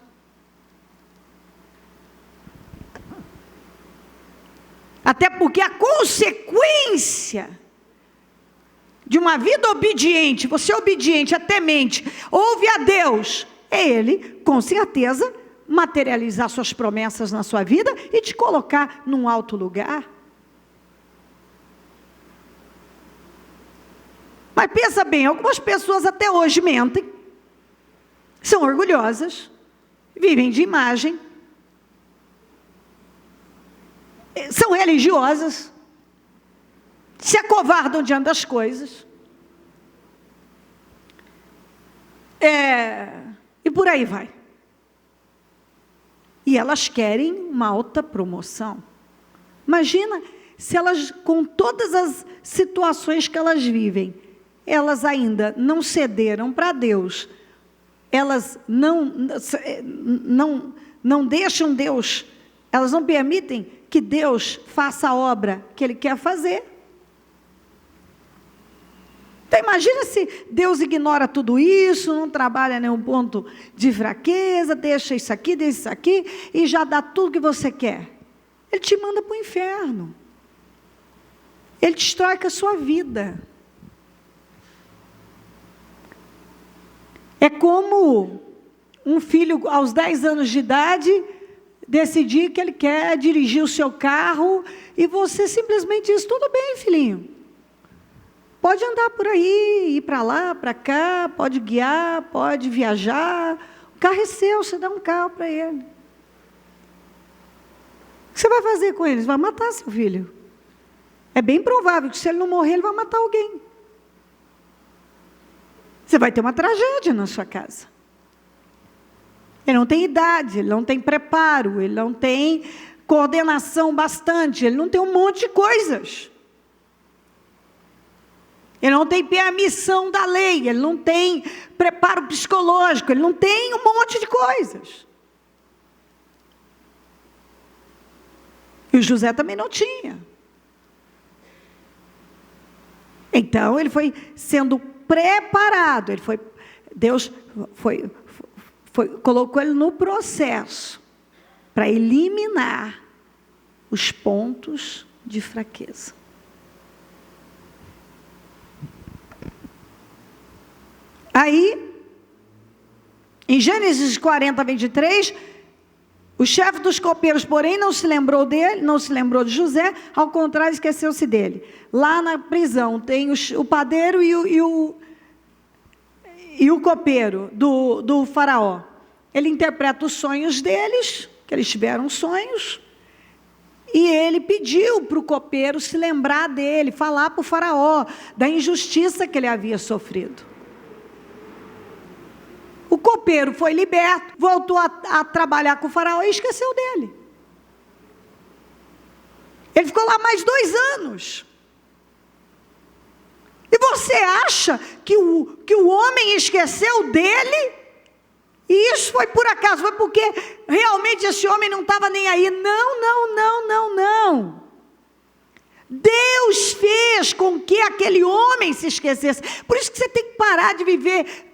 Até porque a consequência de uma vida obediente, você obediente, temente, ouve a Deus, é Ele, com certeza, materializar suas promessas na sua vida e te colocar num alto lugar. Mas pensa bem, algumas pessoas até hoje mentem, são orgulhosas, vivem de imagem, são religiosas, se acovardam diante das coisas, por aí vai. E elas querem uma alta promoção. Imagina se elas, com todas as situações que elas vivem, elas ainda não cederam para Deus, elas não deixam Deus, elas não permitem que Deus faça a obra que Ele quer fazer. Então imagina se Deus ignora tudo isso, não trabalha nenhum ponto de fraqueza, deixa isso aqui e já dá tudo que você quer. Ele te manda para o inferno. Ele destrói com a sua vida. É como um filho aos 10 anos de idade decidir que ele quer dirigir o seu carro e você simplesmente diz, tudo bem, filhinho. Pode andar por aí, ir para lá, para cá, pode guiar, pode viajar. O carro é seu, você dá um carro para ele. O que você vai fazer com ele? Você vai matar seu filho. É bem provável que se ele não morrer, ele vai matar alguém. Você vai ter uma tragédia na sua casa. Ele não tem idade, ele não tem preparo, ele não tem coordenação bastante, ele não tem um monte de coisas. Ele não tem permissão da lei, ele não tem preparo psicológico, ele não tem um monte de coisas. E o José também não tinha. Então, ele foi sendo preparado, Deus colocou ele no processo para eliminar os pontos de fraqueza. Aí, em Gênesis 40, 23, o chefe dos copeiros, porém, não se lembrou dele, não se lembrou de José, ao contrário, esqueceu-se dele. Lá na prisão tem o padeiro e o copeiro do faraó. Ele interpreta os sonhos deles, que eles tiveram sonhos, e ele pediu para o copeiro se lembrar dele, falar para o faraó da injustiça que ele havia sofrido. O copeiro foi liberto, voltou a trabalhar com o faraó e esqueceu dele. Ele ficou lá mais 2 anos. E você acha que o homem esqueceu dele? E isso foi por acaso, foi porque realmente esse homem não estava nem aí. Não. Deus fez com que aquele homem se esquecesse. Por isso que você tem que parar de viver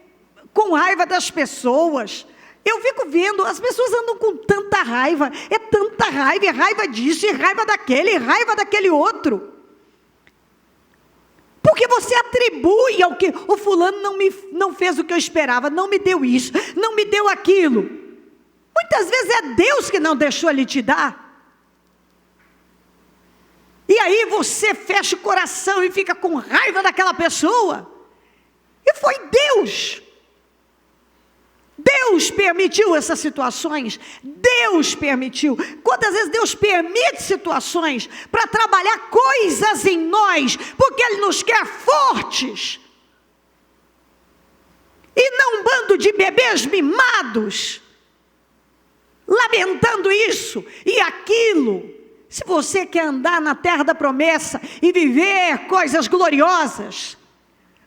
com raiva das pessoas. Eu fico vendo, as pessoas andam com tanta raiva, é raiva disso, é raiva daquele outro. Porque você atribui ao que o fulano não fez o que eu esperava, não me deu isso, não me deu aquilo. Muitas vezes é Deus que não deixou ele te dar. E aí você fecha o coração e fica com raiva daquela pessoa. E foi Deus. Deus permitiu essas situações, Deus permitiu. Quantas vezes Deus permite situações para trabalhar coisas em nós, porque Ele nos quer fortes, e não um bando de bebês mimados, lamentando isso e aquilo. Se você quer andar na terra da promessa e viver coisas gloriosas,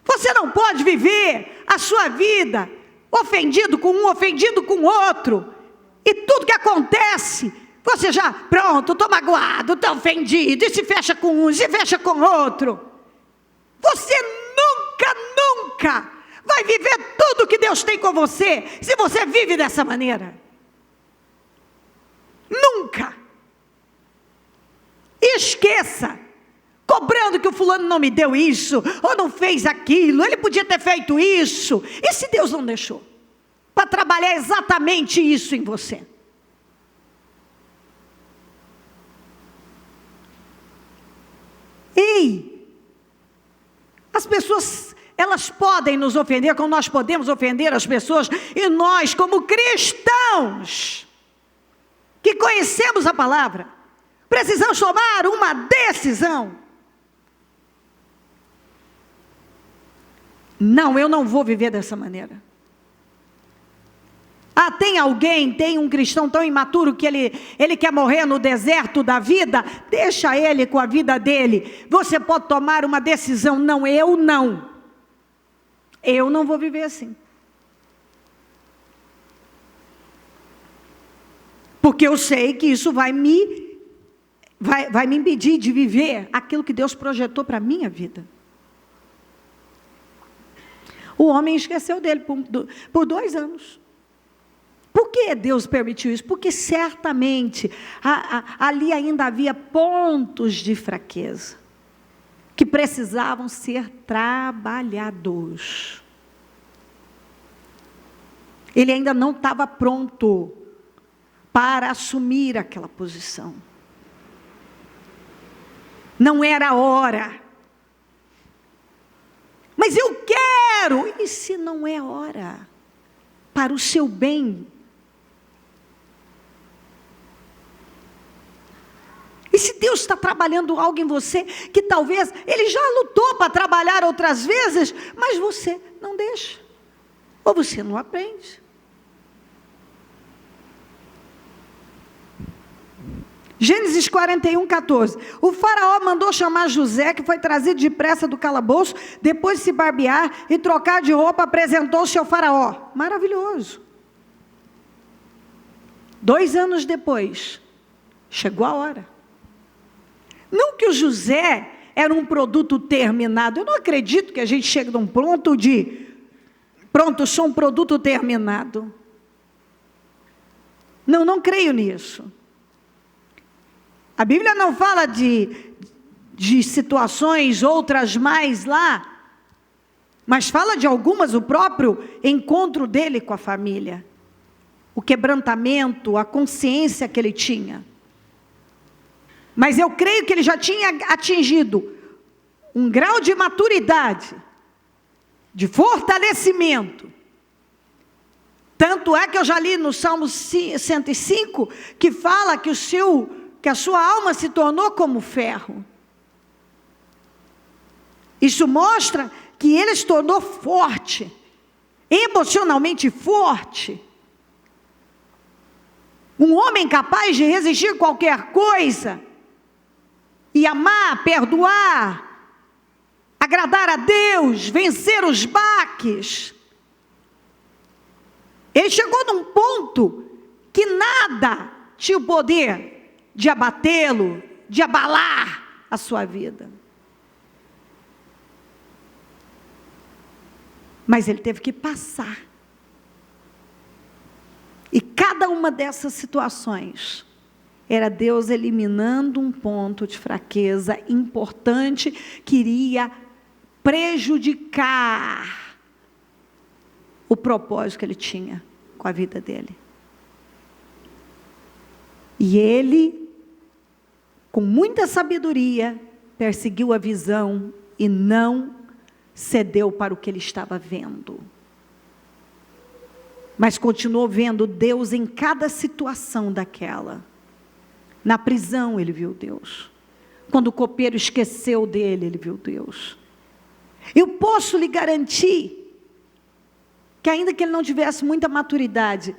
você não pode viver a sua vida ofendido com um, ofendido com outro, e tudo que acontece, você já, pronto, estou magoado, estou ofendido, e se fecha com um, se fecha com outro. Você nunca vai viver tudo que Deus tem com você, se você vive dessa maneira. Nunca. Esqueça, cobrando que o fulano não me deu isso, ou não fez aquilo, ele podia ter feito isso. E se Deus não deixou? Para trabalhar exatamente isso em você. Ei, as pessoas, elas podem nos ofender, como nós podemos ofender as pessoas, e nós, como cristãos, que conhecemos a palavra, precisamos tomar uma decisão. Não, eu não vou viver dessa maneira. Ah, tem um cristão tão imaturo que ele quer morrer no deserto da vida? Deixa ele com a vida dele. Você pode tomar uma decisão. Não, eu não. Eu não vou viver assim. Porque eu sei que isso vai me impedir de viver aquilo que Deus projetou para a minha vida. O homem esqueceu dele por 2 anos. Por que Deus permitiu isso? Porque certamente ali ainda havia pontos de fraqueza que precisavam ser trabalhados. Ele ainda não estava pronto para assumir aquela posição. Não era a hora. Mas eu quero. E se não é hora? Para o seu bem. E se Deus está trabalhando algo em você, que talvez Ele já lutou para trabalhar outras vezes, mas você não deixa. Ou você não aprende. Gênesis 41, 14. O faraó mandou chamar José, que foi trazido depressa do calabouço, depois de se barbear e trocar de roupa, apresentou-se ao faraó. Maravilhoso. 2 anos depois, chegou a hora. Não que o José era um produto terminado. Eu não acredito que a gente chegue num ponto de, pronto, sou um produto terminado. Não creio nisso. A Bíblia não fala de situações, outras mais lá, mas fala de algumas, o próprio encontro dele com a família, o quebrantamento, a consciência que ele tinha. Mas eu creio que ele já tinha atingido um grau de maturidade, de fortalecimento. Tanto é que eu já li no Salmo 105, que fala que a sua alma se tornou como ferro. Isso mostra que ele se tornou forte, emocionalmente forte. Um homem capaz de resistir qualquer coisa, e amar, perdoar, agradar a Deus, vencer os baques. Ele chegou num ponto que nada tinha o poder de abatê-lo, de abalar a sua vida. Mas ele teve que passar. E cada uma dessas situações era Deus eliminando um ponto de fraqueza importante que iria prejudicar o propósito que ele tinha com a vida dele. E ele, com muita sabedoria, perseguiu a visão e não cedeu para o que ele estava vendo. Mas continuou vendo Deus em cada situação daquela. Na prisão ele viu Deus. Quando o copeiro esqueceu dele, ele viu Deus. Eu posso lhe garantir que ainda que ele não tivesse muita maturidade,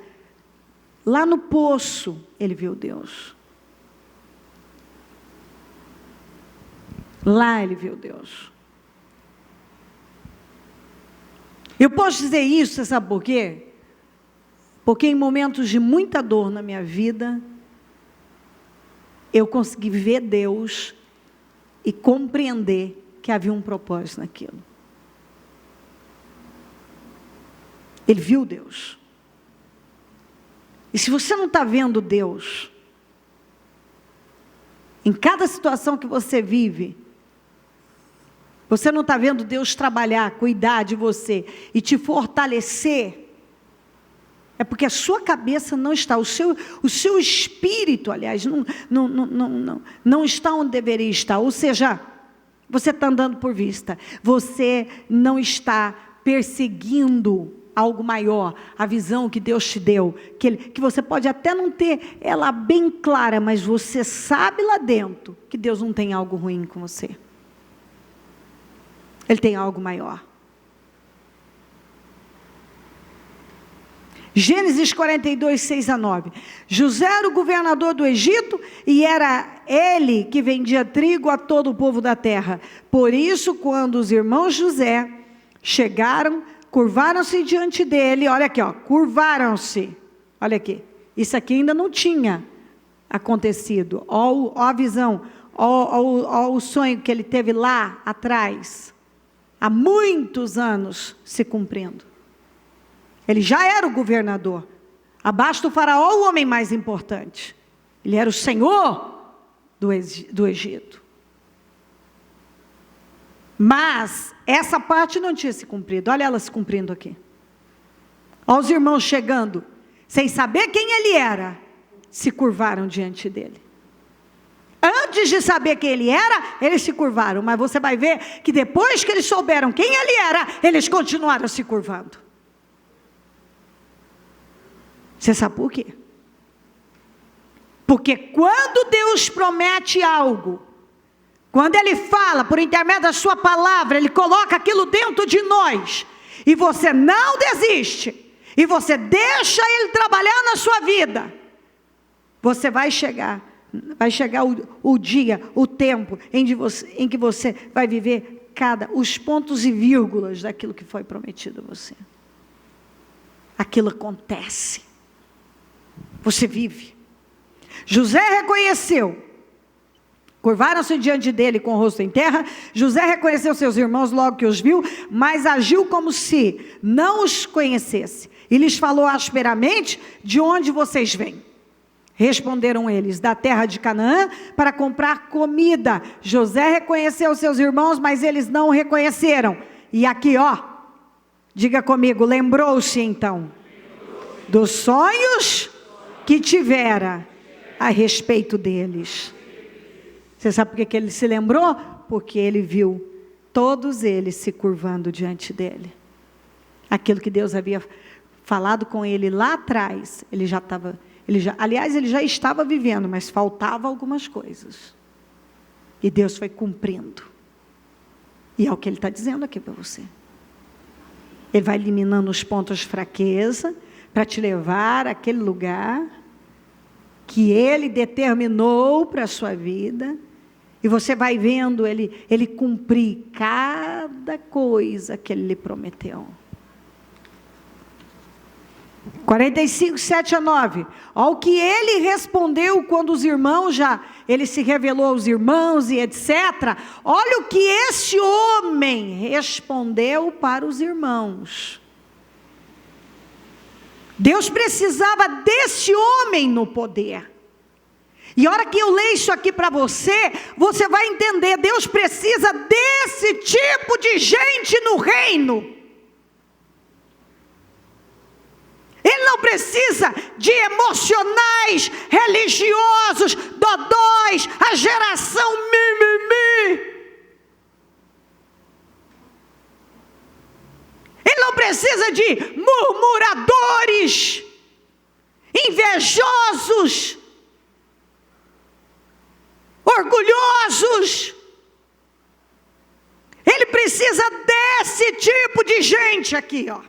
lá no poço ele viu Deus. Lá ele viu Deus. Eu posso dizer isso, você sabe por quê? Porque em momentos de muita dor na minha vida, eu consegui ver Deus e compreender que havia um propósito naquilo. Ele viu Deus. E se você não está vendo Deus, em cada situação que você vive, você não está vendo Deus trabalhar, cuidar de você e te fortalecer, é porque a sua cabeça não está, o seu espírito, aliás, não está onde deveria estar. Ou seja, você está andando por vista, você não está perseguindo algo maior, a visão que Deus te deu, que você pode até não ter ela bem clara, mas você sabe lá dentro que Deus não tem algo ruim com você. Ele tem algo maior. Gênesis 42, 6-9. José era o governador do Egito e era ele que vendia trigo a todo o povo da terra. Por isso, quando os irmãos José chegaram, curvaram-se diante dele. Olha aqui, ó, curvaram-se. Olha aqui, isso aqui ainda não tinha acontecido. Ó a visão, ó o sonho que ele teve lá atrás, há muitos anos se cumprindo. Ele já era o governador, abaixo do faraó, o homem mais importante. Ele era o senhor do Egito. Mas essa parte não tinha se cumprido. Olha ela se cumprindo aqui. Olha os irmãos chegando, sem saber quem ele era, se curvaram diante dele. Antes de saber quem ele era, eles se curvaram. Mas você vai ver que depois que eles souberam quem ele era, eles continuaram se curvando. Você sabe por quê? Porque quando Deus promete algo, quando Ele fala por intermédio da sua palavra, Ele coloca aquilo dentro de nós, e você não desiste, e você deixa Ele trabalhar na sua vida, você vai chegar o dia, o tempo em que você vai viver os pontos e vírgulas daquilo que foi prometido a você. Aquilo acontece. Você vive. José reconheceu. Curvaram-se diante dele com o rosto em terra. José reconheceu seus irmãos logo que os viu, mas agiu como se não os conhecesse. E lhes falou asperamente: de onde vocês vêm? Responderam eles: da terra de Canaã, para comprar comida. José reconheceu seus irmãos, mas eles não o reconheceram. E aqui, ó, diga comigo, lembrou-se então dos sonhos que tivera a respeito deles. Você sabe por que ele se lembrou? Porque ele viu todos eles se curvando diante dele. Aquilo que Deus havia falado com ele lá atrás, ele já estava vivendo, mas faltava algumas coisas. E Deus foi cumprindo. E é o que Ele está dizendo aqui para você. Ele vai eliminando os pontos de fraqueza, para te levar àquele lugar que Ele determinou para a sua vida, e você vai vendo Ele cumprir cada coisa que Ele lhe prometeu. 45, 7-9. Ao que ele respondeu quando os irmãos ele se revelou aos irmãos e etc. Olha o que esse homem respondeu para os irmãos. Deus precisava desse homem no poder. E a hora que eu leio isso aqui para você, você vai entender, Deus precisa desse tipo de gente no reino. Ele não precisa de emocionais, religiosos, dodóis, a geração mimimi. Ele não precisa de murmuradores, invejosos, orgulhosos. Ele precisa desse tipo de gente aqui, ó.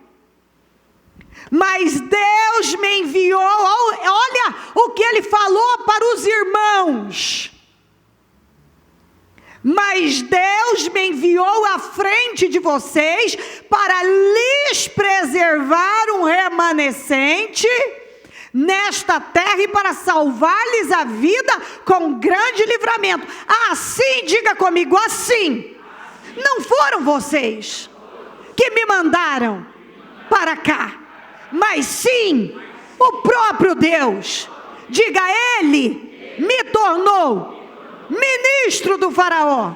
Mas Deus me enviou, olha o que Ele falou para os irmãos. Mas Deus me enviou à frente de vocês para lhes preservar um remanescente nesta terra e para salvar-lhes a vida com grande livramento. Assim, diga comigo, assim, não foram vocês que me mandaram para cá, mas sim o próprio Deus. Diga, Ele me tornou ministro do faraó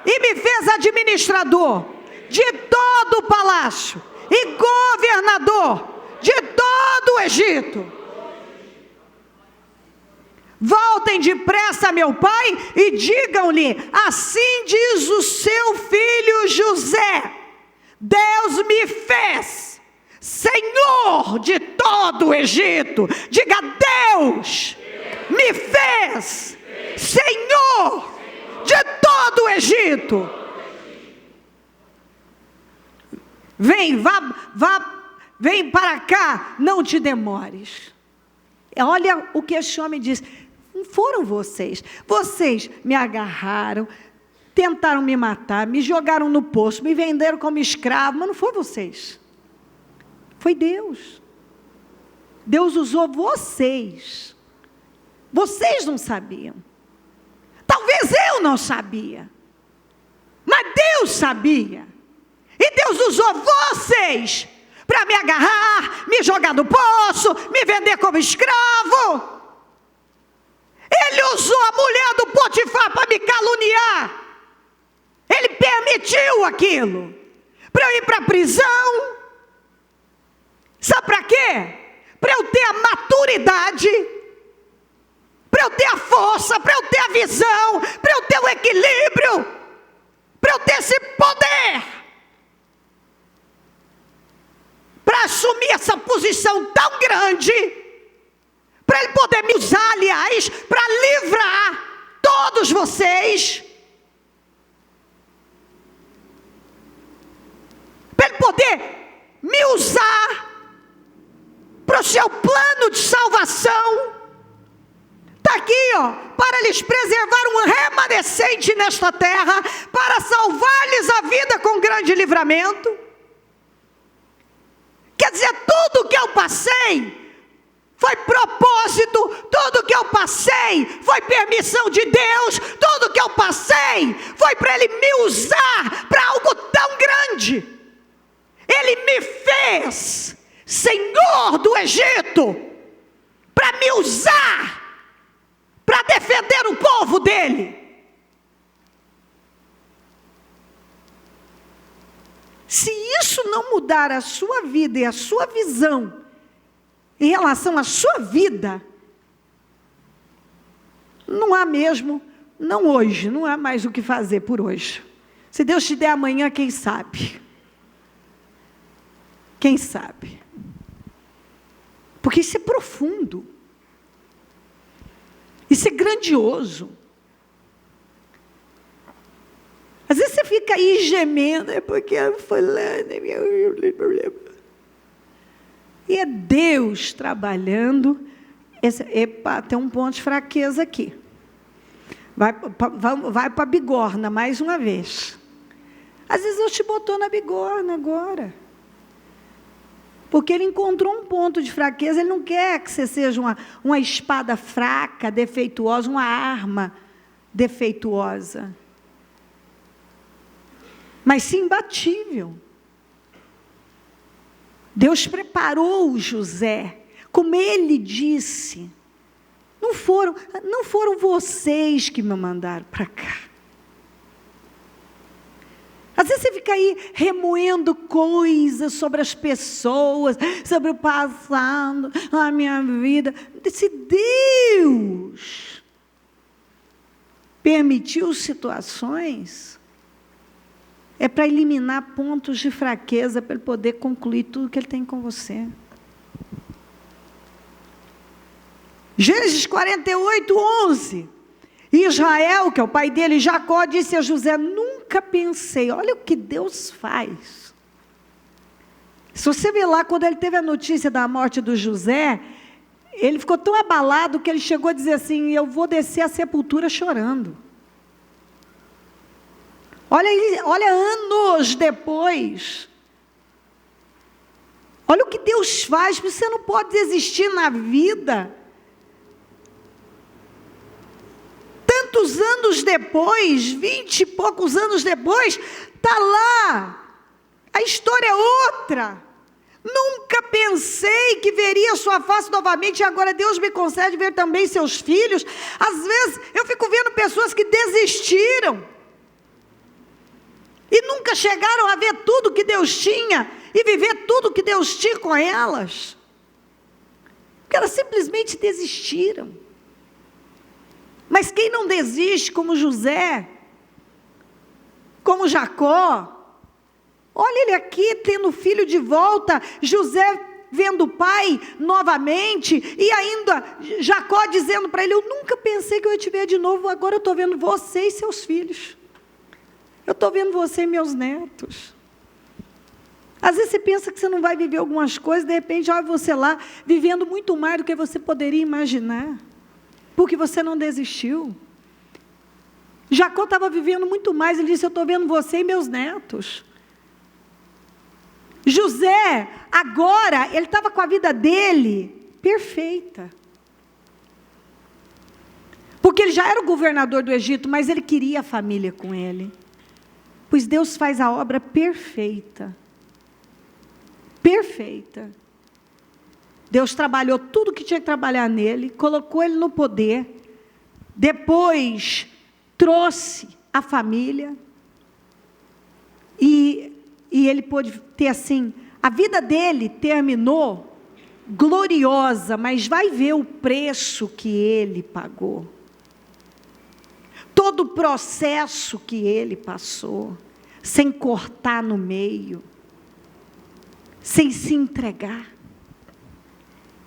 e me fez administrador de todo o palácio e governador de todo o Egito. Voltem depressa a meu pai e digam-lhe: assim diz o seu filho José, Deus me fez Senhor de todo o Egito. Diga, Deus me fez Senhor de todo o Egito. vem para cá, não te demores. Olha o que esse homem diz: não foram vocês me agarraram, tentaram me matar, me jogaram no poço, me venderam como escravo, mas não foi vocês, foi Deus. Deus usou vocês. Vocês não sabiam. Talvez eu não sabia, mas Deus sabia. E Deus usou vocês para me agarrar, me jogar no poço, me vender como escravo. Ele usou a mulher do Potifar para me caluniar. Ele permitiu aquilo, para eu ir para a prisão. Sabe para quê? Para eu ter a maturidade, para eu ter a força, para eu ter a visão, para eu ter o equilíbrio, para eu ter esse poder, para assumir essa posição tão grande, para Ele poder me usar, aliás, para livrar todos vocês, para Ele poder me usar para o seu plano de salvação. Está aqui, para lhes preservar um remanescente nesta terra, para salvar-lhes a vida com grande livramento. Quer dizer, tudo que eu passei foi propósito, tudo que eu passei foi permissão de Deus, tudo que eu passei foi para Ele me usar para algo tão grande. Ele me fez Senhor do Egito, para me usar, para defender o povo dele. Se isso não mudar a sua vida e a sua visão em relação à sua vida, não há mesmo, não hoje, não há mais o que fazer por hoje. Se Deus te der amanhã, quem sabe? Quem sabe? Porque isso é profundo, isso é grandioso. Às vezes você fica aí gemendo, é porque eu falando, e é Deus trabalhando. Epa, tem um ponto de fraqueza aqui. Vai para a bigorna mais uma vez. Às vezes Deus te botou na bigorna agora, porque Ele encontrou um ponto de fraqueza. Ele não quer que você seja uma espada fraca, defeituosa, uma arma defeituosa, mas sim imbatível. Deus preparou José, como Ele disse. Não foram vocês que me mandaram para cá. Às vezes você fica aí remoendo coisas sobre as pessoas, sobre o passado, a minha vida. Se Deus permitiu situações, é para eliminar pontos de fraqueza, para Ele poder concluir tudo que Ele tem com você. Gênesis 48, 11. Israel, que é o pai dele, Jacó, disse a José: nunca pensei. Olha o que Deus faz. Se você ver lá, quando ele teve a notícia da morte do José, ele ficou tão abalado que ele chegou a dizer assim: eu vou descer à sepultura chorando. Olha anos depois. Olha o que Deus faz. Você não pode desistir na vida. Tantos anos depois, 20 e poucos anos depois, está lá. A história é outra. Nunca pensei que veria sua face novamente, e agora Deus me concede ver também seus filhos. Às vezes eu fico vendo pessoas que desistiram e nunca chegaram a ver tudo que Deus tinha e viver tudo que Deus tinha com elas, porque elas simplesmente desistiram. Mas quem não desiste, como José, como Jacó, olha ele aqui tendo filho de volta, José vendo o pai novamente, e ainda Jacó dizendo para ele: eu nunca pensei que eu ia te ver de novo, agora eu estou vendo você e seus filhos, eu estou vendo você e meus netos. Às vezes você pensa que você não vai viver algumas coisas, de repente, olha você lá, vivendo muito mais do que você poderia imaginar, porque você não desistiu. Jacó estava vivendo muito mais, ele disse, eu estou vendo você e meus netos. José, agora, ele estava com a vida dele perfeita. Porque ele já era o governador do Egito, mas ele queria a família com ele. Pois Deus faz a obra perfeita. Perfeita. Deus trabalhou tudo que tinha que trabalhar nele, colocou ele no poder, depois trouxe a família, e ele pôde ter assim, a vida dele terminou gloriosa, mas vai ver o preço que ele pagou. Todo o processo que ele passou, sem cortar no meio, sem se entregar.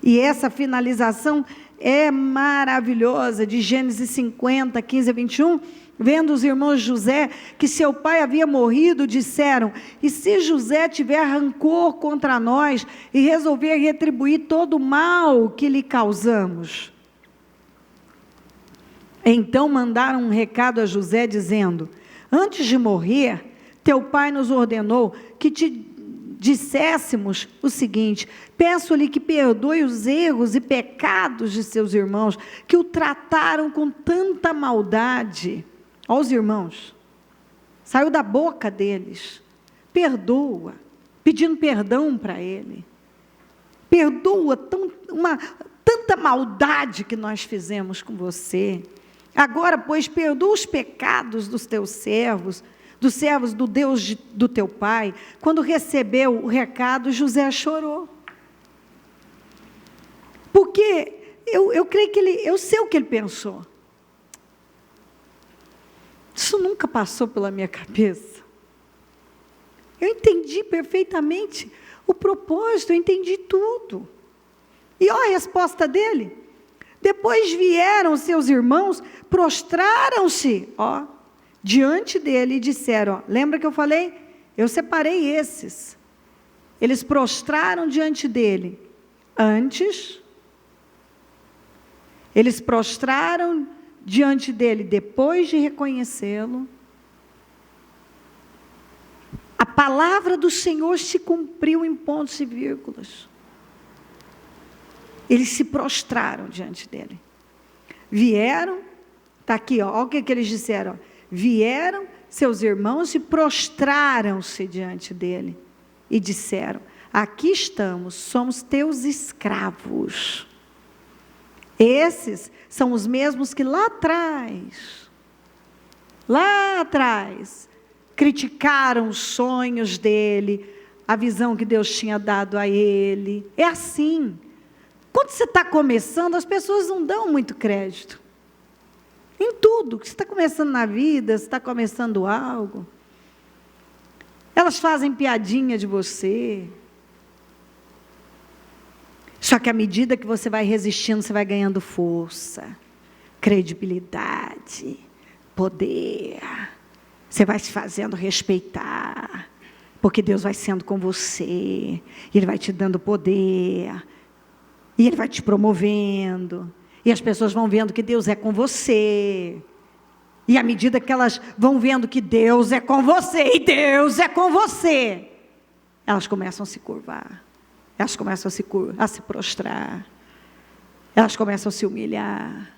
E essa finalização é maravilhosa, de Gênesis 50, 15 a 21, vendo os irmãos José, que seu pai havia morrido, disseram, e se José tiver rancor contra nós, e resolver retribuir todo o mal que lhe causamos? Então mandaram um recado a José, dizendo, antes de morrer, teu pai nos ordenou que te disséssemos o seguinte, peço-lhe que perdoe os erros e pecados de seus irmãos, que o trataram com tanta maldade. Olha os irmãos, saiu da boca deles, perdoa, pedindo perdão para ele, perdoa tanta maldade que nós fizemos com você, agora pois perdoa os pecados dos teus servos, dos servos do Deus do teu pai. Quando recebeu o recado, José chorou, porque eu creio que eu sei o que ele pensou. Isso nunca passou pela minha cabeça. Eu entendi perfeitamente o propósito, eu entendi tudo. E olha a resposta dele. Depois vieram seus irmãos, prostraram-se, diante dele e disseram, lembra que eu falei? Eu separei esses. Eles prostraram diante dele. Antes, eles prostraram diante dele, depois de reconhecê-lo. A palavra do Senhor se cumpriu em pontos e vírgulas. Eles se prostraram diante dele. Vieram, está aqui, olha o que eles disseram. Vieram seus irmãos e prostraram-se diante dele. E disseram, aqui estamos, somos teus escravos. Esses são os mesmos que lá atrás, criticaram os sonhos dele, a visão que Deus tinha dado a ele. É assim. Quando você está começando, as pessoas não dão muito crédito. Em tudo, que você está começando na vida, você está começando algo. Elas fazem piadinha de você. Só que à medida que você vai resistindo, você vai ganhando força, credibilidade, poder. Você vai se fazendo respeitar, porque Deus vai sendo com você, e Ele vai te dando poder, e Ele vai te promovendo, e as pessoas vão vendo que Deus é com você, e à medida que elas vão vendo que Deus é com você, e Deus é com você, elas começam a se curvar, elas começam a se prostrar, elas começam a se humilhar.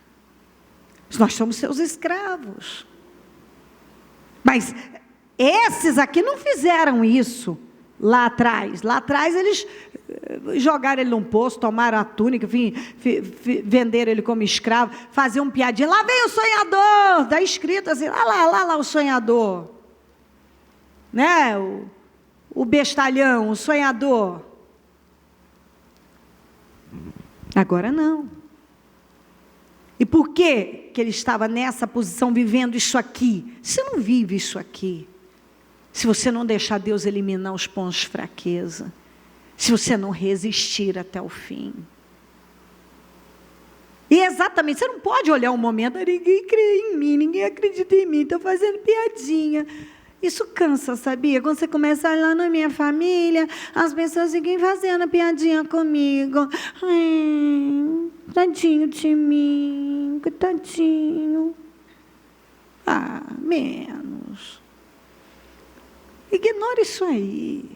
Nós somos seus escravos. Mas esses aqui não fizeram isso lá atrás. Lá atrás eles jogaram ele num poço, tomaram a túnica, venderam ele como escravo, faziam piadinha. Lá vem o sonhador, está escrito assim, lá o sonhador. Né? O bestalhão, o sonhador. Agora não. E por que ele estava nessa posição, vivendo isso aqui? Você não vive isso aqui, se você não deixar Deus eliminar os pontos de fraqueza, se você não resistir até o fim. E exatamente, você não pode olhar um momento, ninguém crê em mim, ninguém acredita em mim, estou fazendo piadinha. Isso cansa, sabia? Quando você começa a olhar na minha família, as pessoas ficam fazendo piadinha comigo. Ai, tadinho de mim, tadinho. Ah, menos. Ignora isso aí.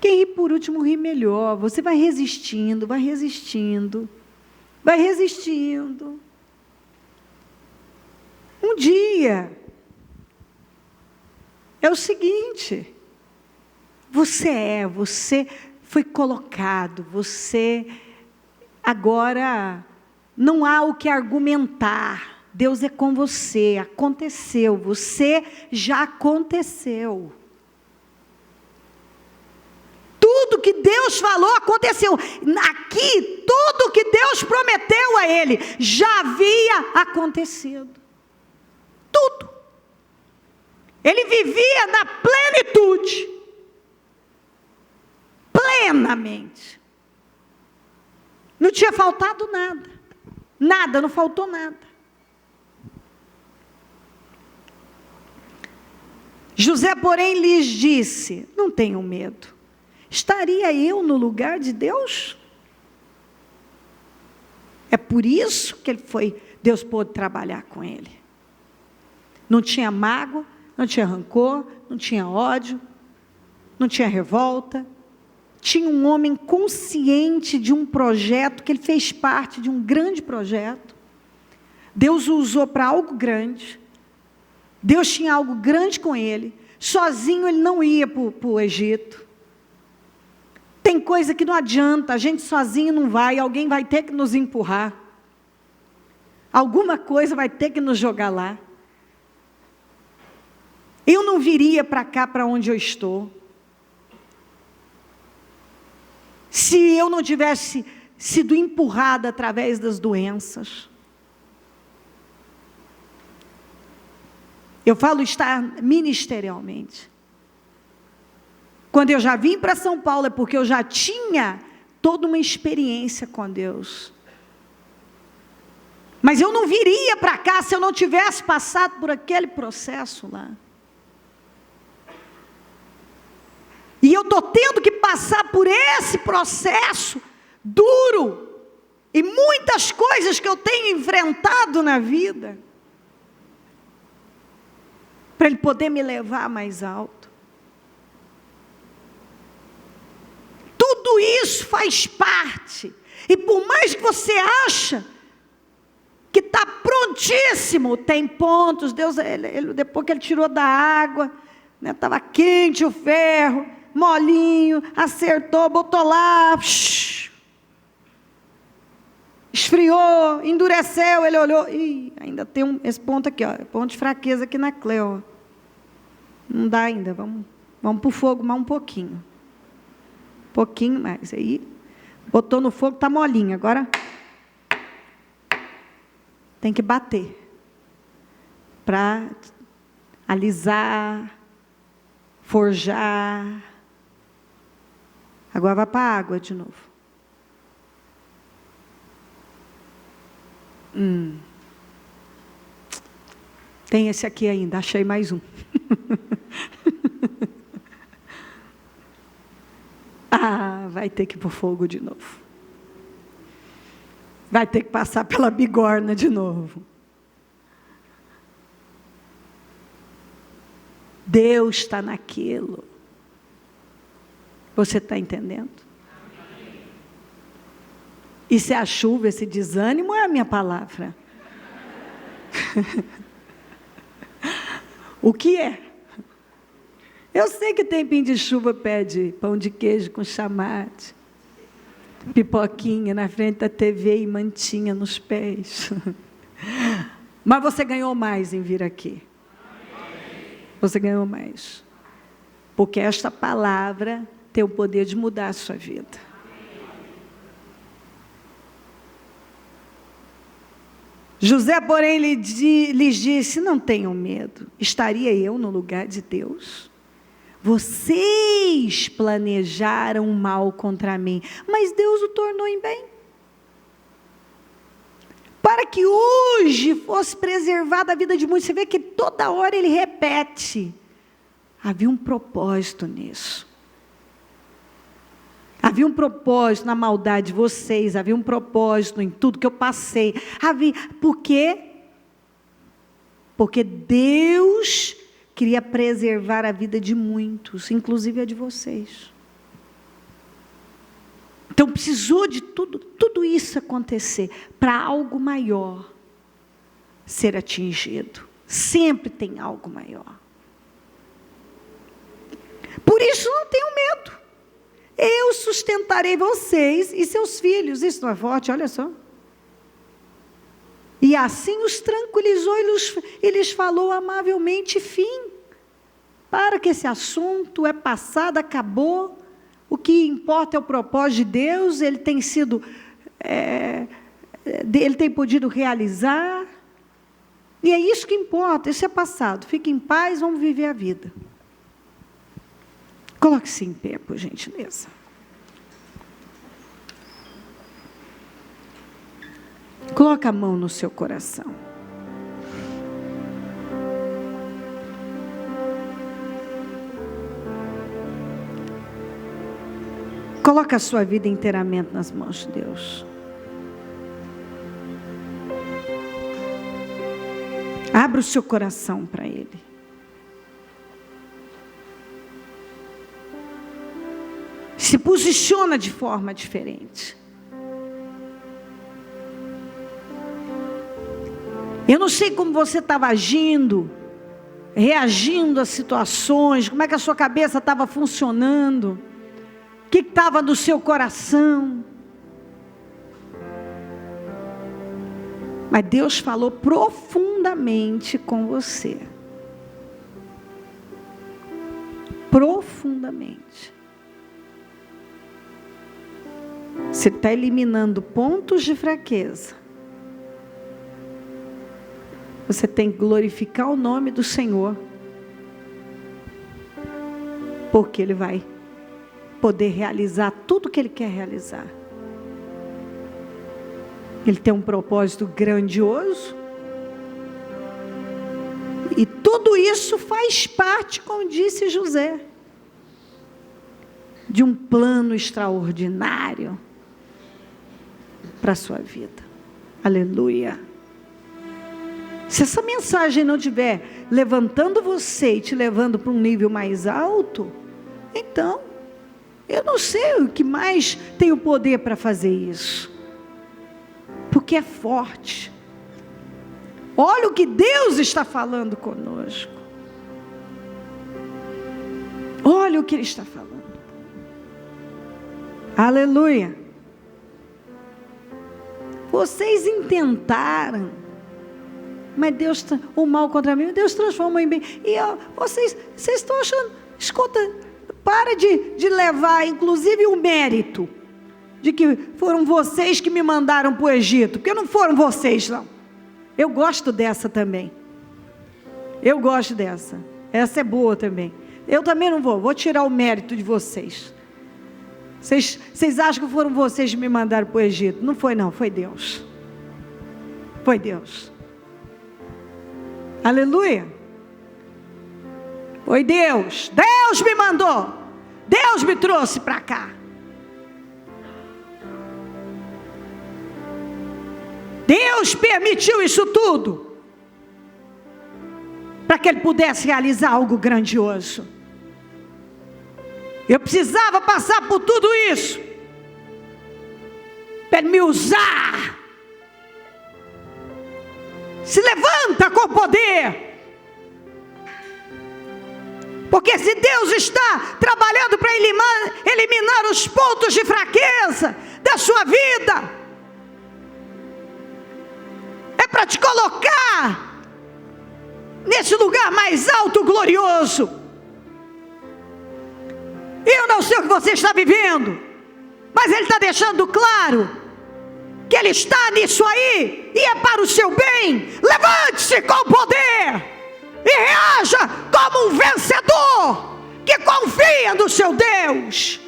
Quem ri por último ri melhor. Você vai resistindo, vai resistindo, vai resistindo. Um dia, é o seguinte, você foi colocado, você agora não há o que argumentar. Deus é com você, aconteceu, você já aconteceu. Tudo que Deus falou aconteceu. Aqui, tudo que Deus prometeu a ele já havia acontecido. Tudo. Ele vivia na plenitude. Plenamente. Não tinha faltado nada. Nada, não faltou nada. José, porém, lhes disse: não tenham medo. Estaria eu no lugar de Deus? É por isso que Deus pôde trabalhar com ele. Não tinha mágoa, não tinha rancor, não tinha ódio, não tinha revolta. Tinha um homem consciente de um projeto, que ele fez parte de um grande projeto. Deus o usou para algo grande. Deus tinha algo grande com ele. Sozinho ele não ia para o Egito. Tem coisa que não adianta, a gente sozinho não vai, alguém vai ter que nos empurrar. Alguma coisa vai ter que nos jogar lá. Eu não viria para cá, para onde eu estou, se eu não tivesse sido empurrada através das doenças. Eu falo estar ministerialmente. Quando eu já vim para São Paulo, é porque eu já tinha toda uma experiência com Deus. Mas eu não viria para cá se eu não tivesse passado por aquele processo lá. E eu estou tendo que passar por esse processo duro. E muitas coisas que eu tenho enfrentado na vida, para Ele poder me levar mais alto. Tudo isso faz parte. E por mais que você acha que está prontíssimo, tem pontos. Deus, depois que Ele tirou da água, estava quente o ferro, molinho, acertou, botou lá, esfriou, endureceu, Ele olhou, ainda tem esse ponto aqui, ponto de fraqueza aqui na Cleo. Não dá ainda, vamos para o fogo mais um pouquinho. Um pouquinho mais, aí, botou no fogo, está molinho, agora tem que bater, para alisar, forjar. Agora vai para a água de novo. Tem esse aqui ainda, achei mais um. Vai ter que ir para o fogo de novo. Vai ter que passar pela bigorna de novo. Deus está naquilo. Você está entendendo? E se a chuva, esse desânimo, é a minha palavra. O que é? Eu sei que tempinho de chuva pede pão de queijo com chamate, pipoquinha na frente da TV e mantinha nos pés. Mas você ganhou mais em vir aqui. Você ganhou mais. Porque esta palavra tem o poder de mudar a sua vida. José, porém, lhes disse: não tenham medo. Estaria eu no lugar de Deus? Vocês planejaram mal contra mim, mas Deus o tornou em bem. Para que hoje fosse preservada a vida de muitos. Você vê que toda hora ele repete. havia um propósito nisso. Havia um propósito na maldade de vocês, havia um propósito em tudo que eu passei. Por quê? Porque Deus queria preservar a vida de muitos, inclusive a de vocês. Então precisou de tudo isso acontecer para algo maior ser atingido. Sempre tem algo maior. Por isso não tenham medo. Eu sustentarei vocês e seus filhos. Isso não é forte? Olha só. E assim os tranquilizou e lhes falou amavelmente: fim. Para que esse assunto é passado, acabou. O que importa é o propósito de Deus. Ele tem sido, ele tem podido realizar. E é isso que importa, isso é passado. Fique em paz, vamos viver a vida. Coloque-se em pé, por gentileza. Coloque a mão no seu coração. Coloque a sua vida inteiramente nas mãos de Deus. Abra o seu coração para Ele. Se posiciona de forma diferente. Eu não sei como você estava agindo, reagindo às situações, como é que a sua cabeça estava funcionando, o que estava no seu coração. Mas Deus falou profundamente com você. Profundamente. Você está eliminando pontos de fraqueza. Você tem que glorificar o nome do Senhor. Porque Ele vai poder realizar tudo o que Ele quer realizar. Ele tem um propósito grandioso. E tudo isso faz parte, como disse José, de um plano extraordinário para a sua vida. Aleluia. Se essa mensagem não estiver levantando você e te levando para um nível mais alto, então, eu não sei o que mais tem o poder para fazer isso. Porque é forte. Olha o que Deus está falando conosco. Olha o que Ele está falando. Aleluia. Vocês intentaram, mas Deus, o mal contra mim, Deus transforma em bem. E vocês estão achando, escuta, para de levar, inclusive, o mérito de que foram vocês que me mandaram para o Egito, porque não foram vocês, não. Eu gosto dessa também. Eu gosto dessa. Essa é boa também. Eu também não vou tirar o mérito de vocês. Vocês acham que foram vocês que me mandaram para o Egito? Não foi não, foi Deus. Foi Deus. Aleluia. Foi Deus. Deus me mandou. Deus me trouxe para cá. Deus permitiu isso tudo para que Ele pudesse realizar algo grandioso. Eu precisava passar por tudo isso para Ele me usar. Se levanta com poder, porque se Deus está trabalhando para eliminar os pontos de fraqueza da sua vida, é para te colocar nesse lugar mais alto, glorioso. Eu não sei o que você está vivendo, mas Ele está deixando claro que Ele está nisso aí, e é para o seu bem. Levante-se com poder e reaja como um vencedor que confia no seu Deus.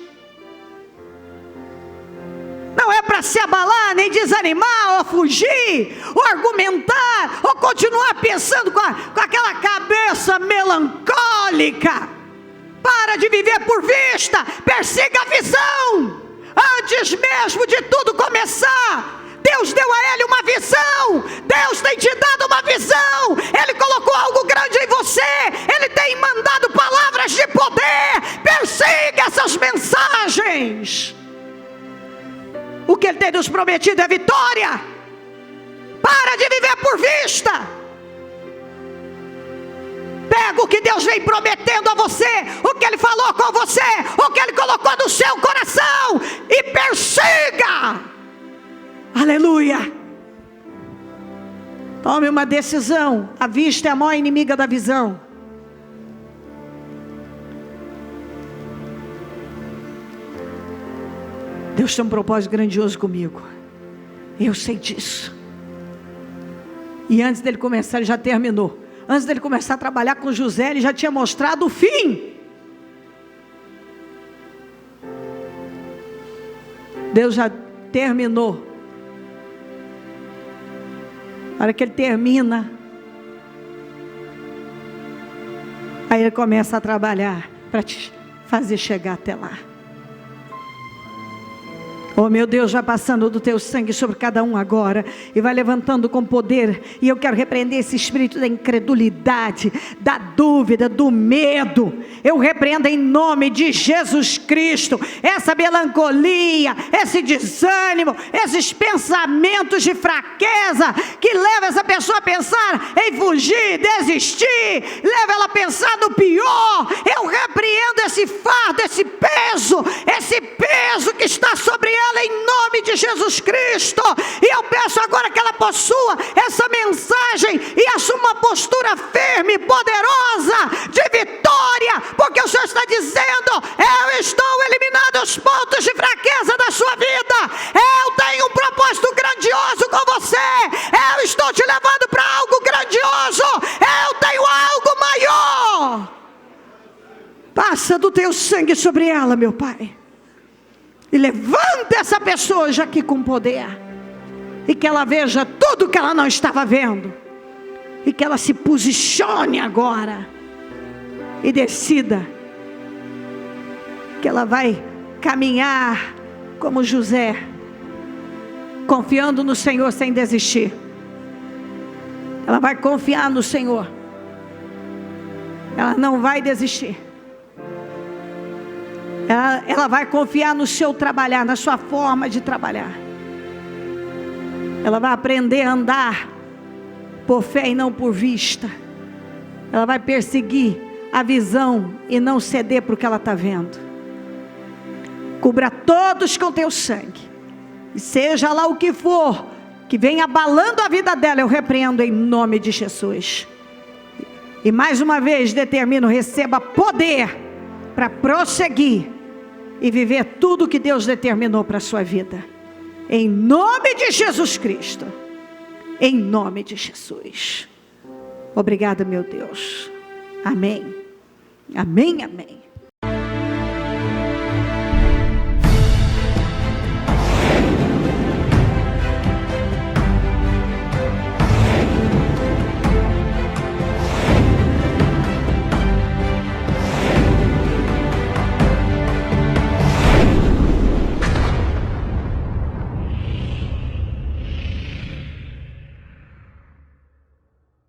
Não é para se abalar, nem desanimar, ou fugir, ou argumentar, ou continuar pensando com aquela cabeça melancólica. Para de viver por vista, persiga a visão. Antes mesmo de tudo começar, Deus deu a ele uma visão. Deus tem te dado uma visão. Ele colocou algo grande em você. Ele tem mandado palavras de poder. Persiga essas mensagens. O que Ele tem nos prometido é vitória. Para de viver por vista. Pega o que Deus vem prometendo a você, o que Ele falou com você, o que Ele colocou no seu coração, e persiga. Aleluia. Tome uma decisão. A vista é a maior inimiga da visão. Deus tem um propósito grandioso comigo. Eu sei disso. E antes dele começar, ele já terminou. Antes dele começar a trabalhar com José, ele já tinha mostrado o fim. Deus já terminou. Na hora que ele termina, aí ele começa a trabalhar para te fazer chegar até lá. Oh meu Deus, vai passando do teu sangue sobre cada um agora, e vai levantando com poder. E eu quero repreender esse espírito da incredulidade, da dúvida, do medo. Eu repreendo em nome de Jesus Cristo essa melancolia, esse desânimo, esses pensamentos de fraqueza que levam essa pessoa a pensar em fugir, desistir, leva ela a pensar no pior. Eu repreendo esse fardo, esse peso que está sobre ela, em nome de Jesus Cristo. E eu peço agora que ela possua essa mensagem e assuma uma postura firme, poderosa, de vitória, porque o Senhor está dizendo: eu estou eliminando os pontos de fraqueza da sua vida. Eu tenho um propósito grandioso com você. Eu estou te levando para algo grandioso. Eu tenho algo maior. Passa do teu sangue sobre ela, meu Pai, e levanta essa pessoa hoje aqui com poder, e que ela veja tudo que ela não estava vendo, e que ela se posicione agora, e decida que ela vai caminhar como José, confiando no Senhor sem desistir. Ela vai confiar no Senhor, ela não vai desistir. Ela vai confiar no seu trabalhar, na sua forma de trabalhar. Ela vai aprender a andar por fé e não por vista. Ela vai perseguir a visão e não ceder para o que ela está vendo. Cubra todos com teu sangue. E seja lá o que for que venha abalando a vida dela, eu repreendo em nome de Jesus. E mais uma vez determino: receba poder para prosseguir e viver tudo que Deus determinou para a sua vida, em nome de Jesus Cristo, em nome de Jesus. Obrigada, meu Deus. Amém, amém, amém.